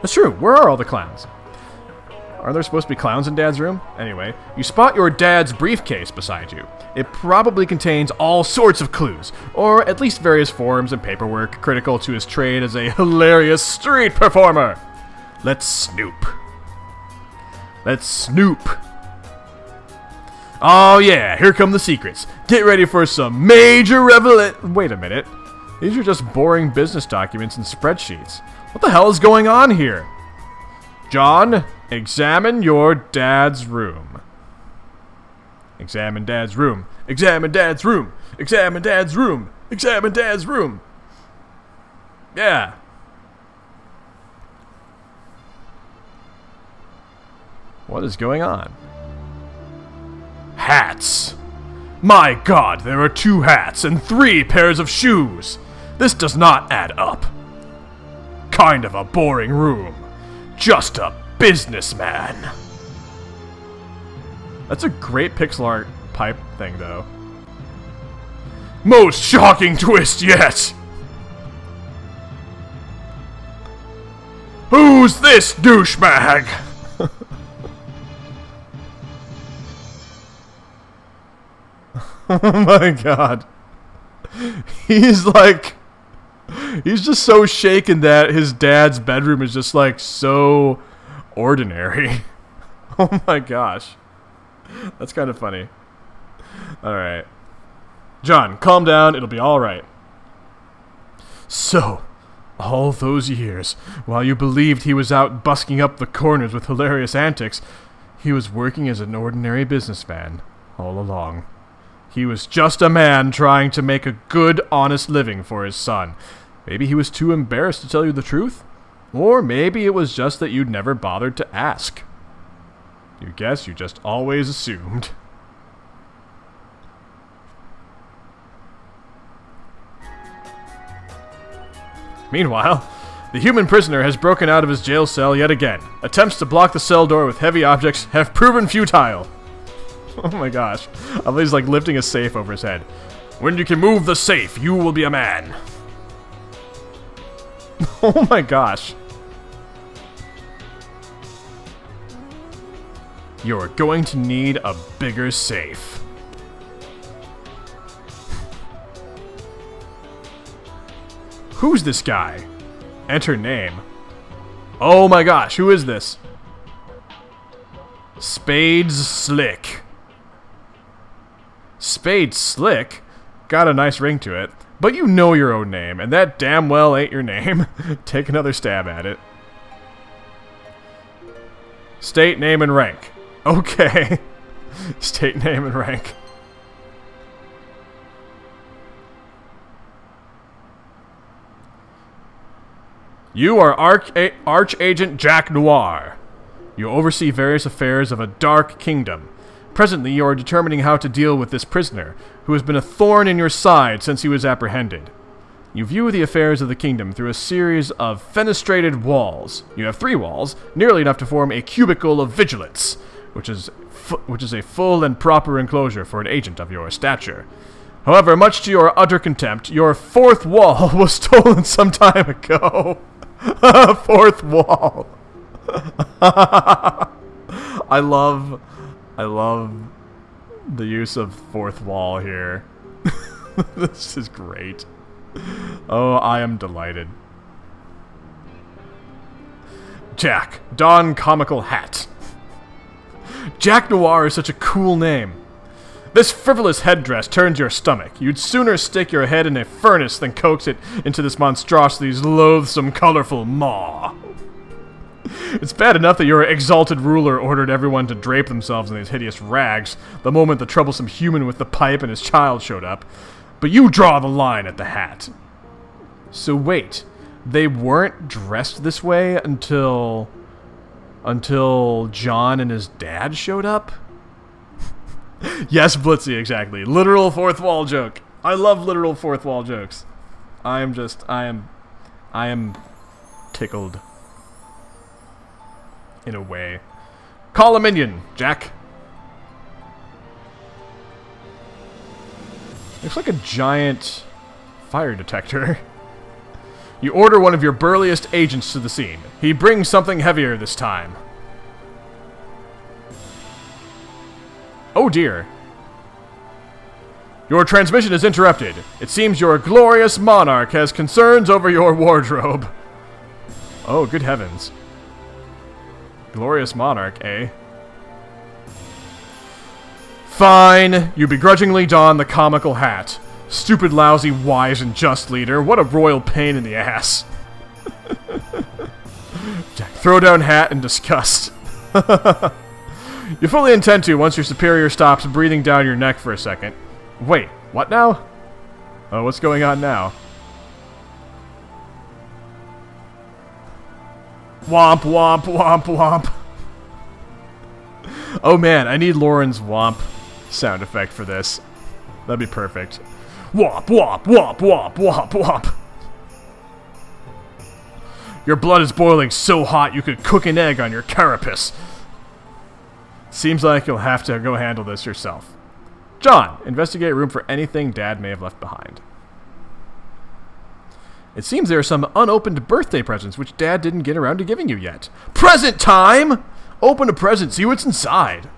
That's true, where are all the clowns? Are there supposed to be clowns in Dad's room? Anyway, you spot your dad's briefcase beside you. It probably contains all sorts of clues, or at least various forms and paperwork critical to his trade as a hilarious street performer. Let's snoop. Let's snoop. Oh yeah, here come the secrets. Get ready for some major revelation. Wait a minute. These are just boring business documents and spreadsheets. What the hell is going on here? John, examine your dad's room. Examine Dad's room. Examine Dad's room. Examine Dad's room. Examine Dad's room. Yeah. What is going on? Hats. My God, there are 2 hats and 3 pairs of shoes. This does not add up. Kind of a boring room. Just a businessman. That's a great pixel art pipe thing, though. Most shocking twist yet! Who's this douchebag? Oh my God. He's like... He's just so shaken that his dad's bedroom is just like so ordinary. Oh my gosh. That's kind of funny. Alright. John, calm down. It'll be alright. So, all those years, while you believed he was out busking up the corners with hilarious antics, he was working as an ordinary businessman all along. He was just a man trying to make a good, honest living for his son. Maybe he was too embarrassed to tell you the truth? Or maybe it was just that you'd never bothered to ask. You guess you just always assumed. Meanwhile, The human prisoner has broken out of his jail cell yet again. Attempts to block the cell door with heavy objects have proven futile. Oh my gosh. I believe he's like lifting a safe over his head. When you can move the safe, you will be a man. Oh my gosh. You're going to need a bigger safe. Who's this guy? Enter name. Oh my gosh, who is this? Spades Slick. Spade Slick? Got a nice ring to it. But you know your own name, and that damn well ain't your name. Take another stab at it. State, name, and rank. Okay. State, name, and rank. You are Arch-Agent Jack Noir. You oversee various affairs of a dark kingdom. Presently, you are determining how to deal with this prisoner, who has been a thorn in your side since he was apprehended. You view the affairs of the kingdom through a series of fenestrated walls. You have 3 walls, nearly enough to form a cubicle of vigilance, which is a full and proper enclosure for an agent of your stature. However, much to your utter contempt, your 4th wall was stolen some time ago. 4th wall. I love the use of 4th wall here. This is great. Oh, I am delighted. Jack, don comical hat. Jack Noir is such a cool name. This frivolous headdress turns your stomach. You'd sooner stick your head in a furnace than coax it into this monstrosity's loathsome, colorful maw. It's bad enough that your exalted ruler ordered everyone to drape themselves in these hideous rags the moment the troublesome human with the pipe and his child showed up, but you draw the line at the hat. So wait, they weren't dressed this way until John and his dad showed up? Yes, Blitzy, exactly. Literal 4th wall joke. I love literal 4th wall jokes. I am tickled. In a way. Call a minion, Jack. Looks like a giant fire detector. You order one of your burliest agents to the scene. He brings something heavier this time. Oh dear. Your transmission is interrupted. It seems your glorious monarch has concerns over your wardrobe. Oh, good heavens. Glorious monarch, eh? Fine. You begrudgingly don the comical hat. Stupid, lousy, wise, and just leader. What a royal pain in the ass. Jack, throw down hat in disgust. You fully intend to once your superior stops breathing down your neck for a second. Wait, what now? Oh, what's going on now? Womp, womp, womp, womp. Oh man, I need Lauren's womp sound effect for this. That'd be perfect. Womp, womp, womp, womp, womp, womp. Your blood is boiling so hot you could cook an egg on your carapace. Seems like you'll have to go handle this yourself. John, investigate room for anything Dad may have left behind. It seems there are some unopened birthday presents which Dad didn't get around to giving you yet. Present time! Open a present, see what's inside.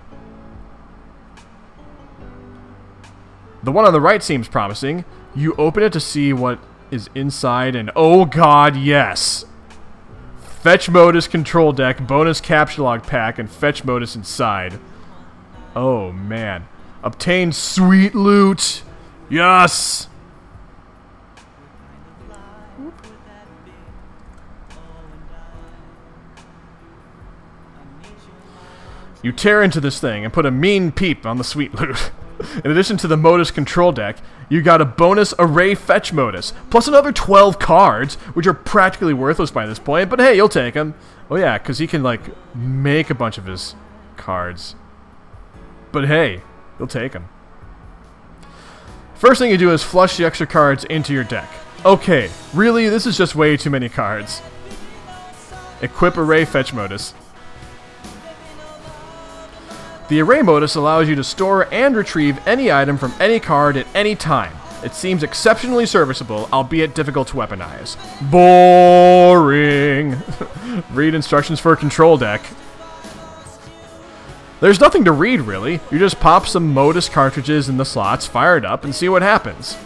The one on the right seems promising. You open it to see what is inside and oh god, yes! Fetch Modus control deck, bonus capture log pack, and Fetch Modus inside. Oh man. Obtain sweet loot! Yes! You tear into this thing and put a mean peep on the sweet loot. In addition to the Modus control deck, you got a bonus array fetch Modus, plus another 12 cards, which are practically worthless by this point, but hey, you'll take them. Oh yeah, because he can, like, make a bunch of his cards. But hey, you'll take them. First thing you do is flush the extra cards into your deck. Okay, really, this is just way too many cards. Equip Array Fetch Modus. The Array Modus allows you to store and retrieve any item from any card at any time. It seems exceptionally serviceable, albeit difficult to weaponize. Boring! Read instructions for a control deck. There's nothing to read, really. You just pop some Modus cartridges in the slots, fire it up, and see what happens.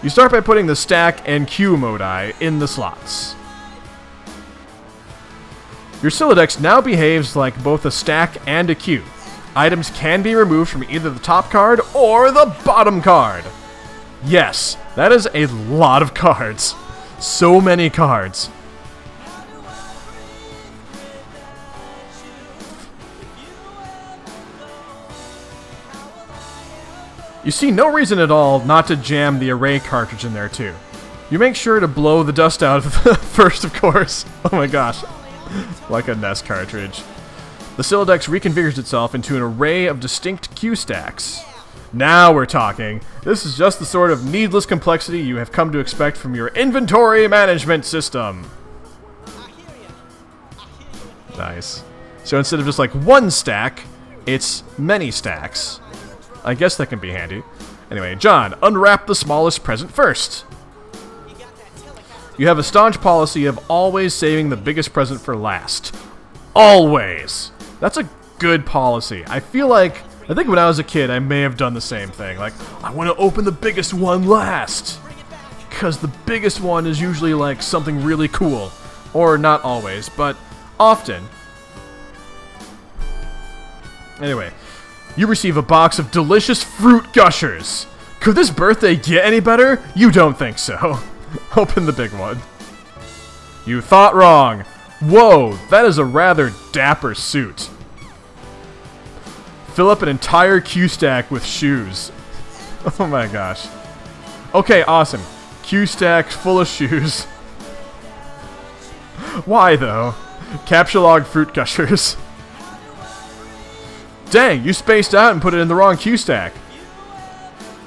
You start by putting the stack and queue modi in the slots. Your Sylladex now behaves like both a stack and a queue. Items can be removed from either the top card or the bottom card. Yes, that is a lot of cards. So many cards. You see no reason at all not to jam the Array cartridge in there too. You make sure to blow the dust out of the first, of course. Oh my gosh. Like a NES cartridge. The Sylladex reconfigures itself into an array of distinct queue stacks. Now we're talking. This is just the sort of needless complexity you have come to expect from your inventory management system. Nice. So instead of just like one stack, it's many stacks. I guess that can be handy. Anyway, John, unwrap the smallest present first. You have a staunch policy of always saving the biggest present for last. Always. That's a good policy. I think when I was a kid, I may have done the same thing. Like, I want to open the biggest one last. Because the biggest one is usually like something really cool. Or not always, but often. Anyway, you receive a box of delicious fruit gushers. Could this birthday get any better? You don't think so. Open the big one. You thought wrong. Whoa, that is a rather dapper suit. Fill up an entire Q stack with shoes. Oh my gosh. Okay, awesome. Q stack full of shoes. Why though? Capture log fruit gushers. Dang, you spaced out and put it in the wrong Q stack.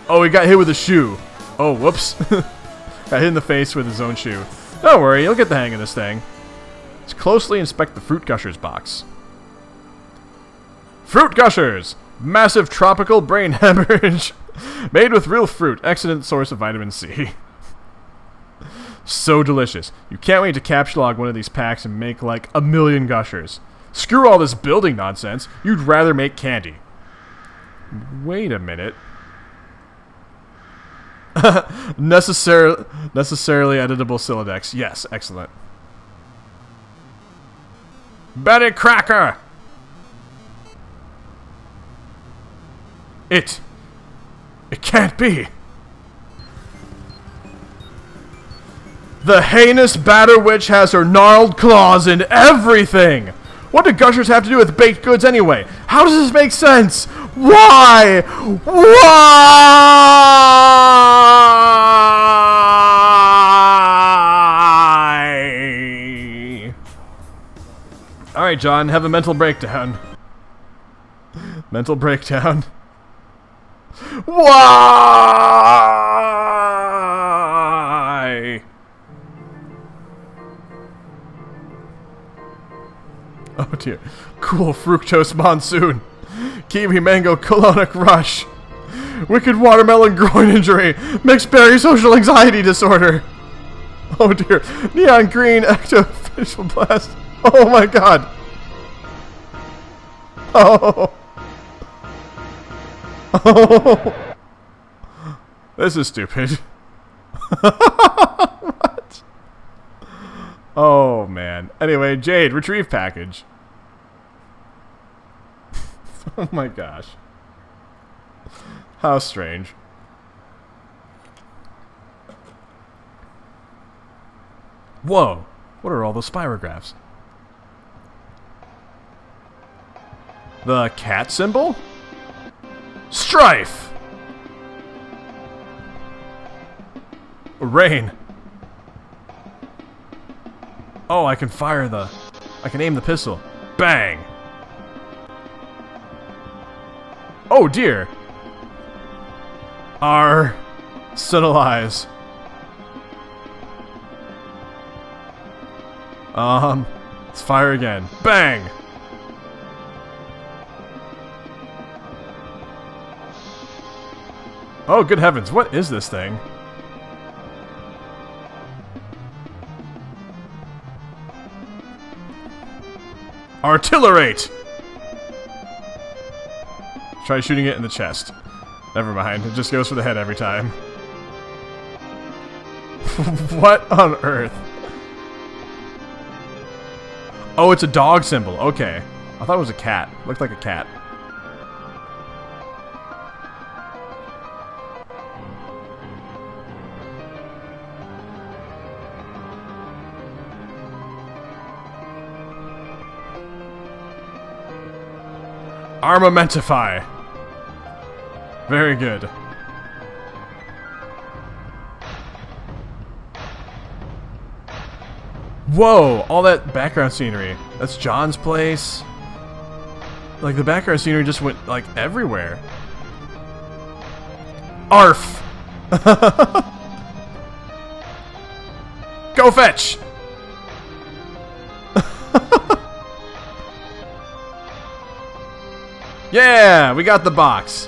Oh, he got hit with a shoe. Oh, whoops. Got hit in the face with his own shoe. Don't worry, you'll get the hang of this thing. Let's closely inspect the Fruit Gushers box. Fruit Gushers! Massive tropical brain hemorrhage. Made with real fruit. Excellent source of vitamin C. So delicious. You can't wait to capture log one of these packs and make like 1,000,000 Gushers. Screw all this building nonsense. You'd rather make candy. Wait a minute. Necessarily editable Sylladex. Yes, excellent. Betty Cracker! It can't be. The heinous batter witch has her gnarled claws in everything! What do gushers have to do with baked goods anyway? How does this make sense? Why? Why? Alright, John, have a mental breakdown. Mental breakdown. Why? Oh dear. Cool fructose monsoon. Kiwi mango colonic rush. Wicked watermelon groin injury. Mixed berry social anxiety disorder. Oh dear. Neon green ectofacial blast. Oh my god. Oh. Oh. This is stupid. What? Oh man. Anyway, Jade, retrieve package. Oh my gosh. How strange. Whoa. What are all those spirographs? The cat symbol? Strife! Rain. Oh, I can aim the pistol. Bang! Oh dear! Our subtle eyes. Let's fire again. Bang! Oh, good heavens. What is this thing? Artillerate! Try shooting it in the chest. Never mind. It just goes for the head every time. What on earth? Oh, it's a dog symbol. Okay. I thought it was a cat. Looked like a cat. Armamentify. Very good. Whoa! All that background scenery. That's John's place. Like, the background scenery just went, like, everywhere. Arf! Go fetch! Yeah! We got the box!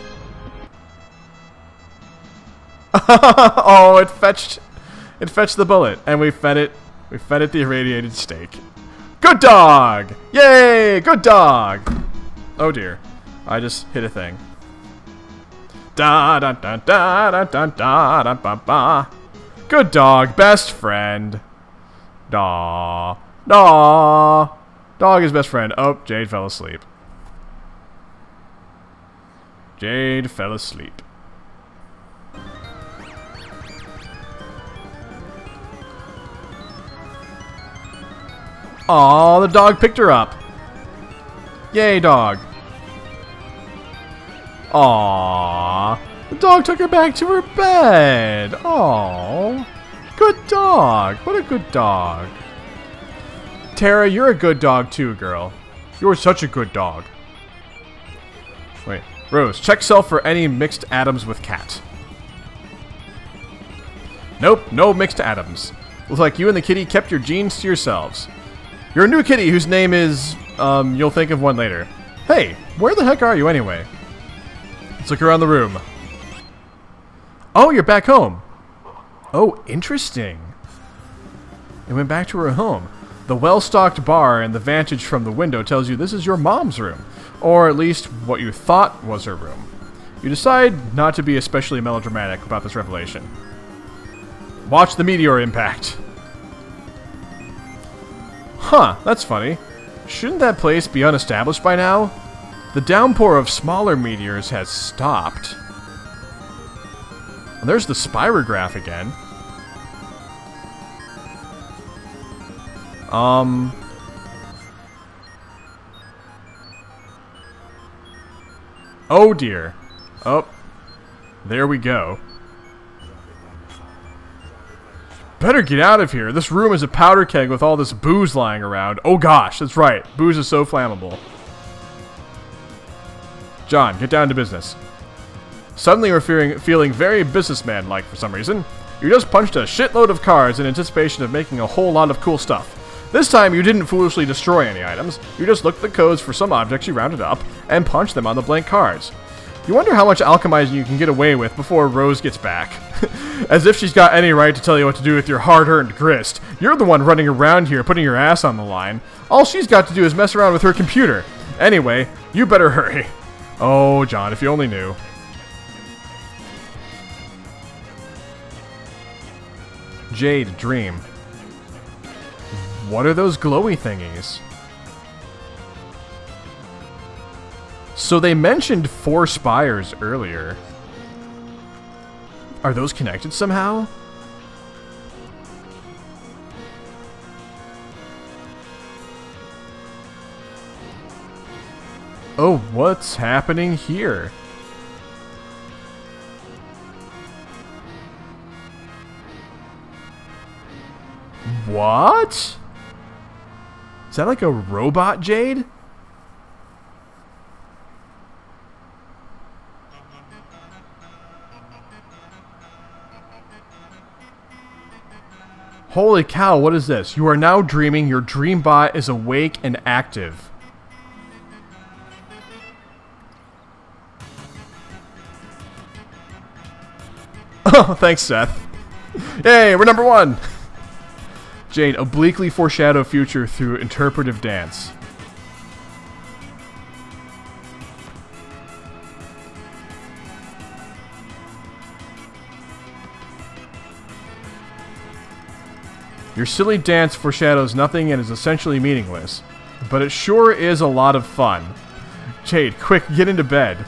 Oh, it fetched the bullet, and we fed it the irradiated steak. Good dog! Yay! Good dog! Oh dear. I just hit a thing. Da da da da da da da da ba ba. Good dog, best friend. Da. Da. Dog is best friend. Oh, Jade fell asleep. Jade fell asleep. Aw, the dog picked her up. Yay, dog. Aw, the dog took her back to her bed. Aw, good dog. What a good dog. Tara, you're a good dog too, girl. You're such a good dog. Wait, Rose, check self for any mixed atoms with cat. Nope, no mixed atoms. Looks like you and the kitty kept your genes to yourselves. You're a new kitty whose name is, you'll think of one later. Hey, where the heck are you anyway? Let's look around the room. Oh, you're back home. Oh, interesting. It went back to her home. The well-stocked bar and the vantage from the window tells you this is your mom's room. Or at least what you thought was her room. You decide not to be especially melodramatic about this revelation. Watch the meteor impact. Huh, that's funny. Shouldn't that place be unestablished by now? The downpour of smaller meteors has stopped. And there's the spirograph again. Oh dear. Oh. There we go. Better get out of here. This room is a powder keg with all this booze lying around. Oh gosh, that's right. Booze is so flammable. John, get down to business. Suddenly you're feeling very businessman-like for some reason. You just punched a shitload of cards in anticipation of making a whole lot of cool stuff. This time you didn't foolishly destroy any items. You just looked at the codes for some objects you rounded up and punched them on the blank cards. You wonder how much alchemizing you can get away with before Rose gets back. As if she's got any right to tell you what to do with your hard-earned grist. You're the one running around here putting your ass on the line. All she's got to do is mess around with her computer. Anyway, you better hurry. Oh, John, if you only knew. Jade, dream. What are those glowy thingies? So they mentioned 4 spires earlier. Are those connected somehow? Oh, what's happening here? What? Is that like a robot Jade? Holy cow, what is this? You are now dreaming. Your dream bot is awake and active. Oh, thanks, Seth. Yay, we're number 1! Jade, obliquely foreshadow future through interpretive dance. Your silly dance foreshadows nothing and is essentially meaningless, but it sure is a lot of fun. Jade, quick, get into bed.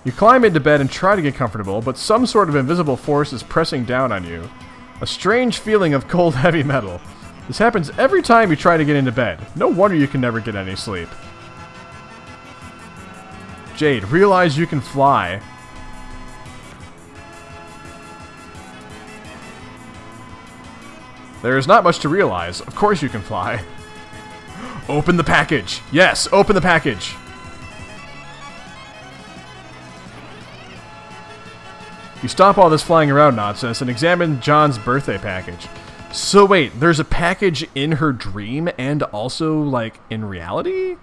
You climb into bed and try to get comfortable, but some sort of invisible force is pressing down on you. A strange feeling of cold, heavy metal. This happens every time you try to get into bed. No wonder you can never get any sleep. Jade, realize you can fly. There is not much to realize. Of course you can fly. Open the package. Yes, open the package. You stop all this flying around nonsense and examine John's birthday package. So wait, there's a package in her dream and also, like, in reality?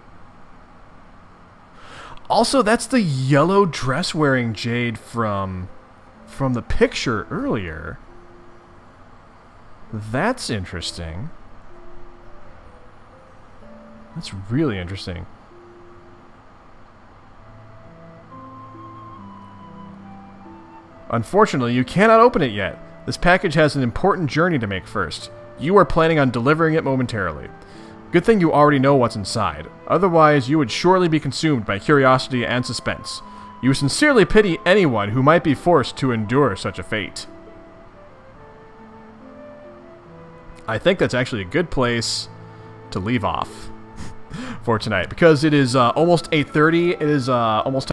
Also, that's the yellow dress wearing Jade from the picture earlier. That's interesting. That's really interesting. Unfortunately, you cannot open it yet. This package has an important journey to make first. You are planning on delivering it momentarily. Good thing you already know what's inside. Otherwise, you would surely be consumed by curiosity and suspense. You sincerely pity anyone who might be forced to endure such a fate. I think that's actually a good place to leave off for tonight, because it is almost 8:30. It is almost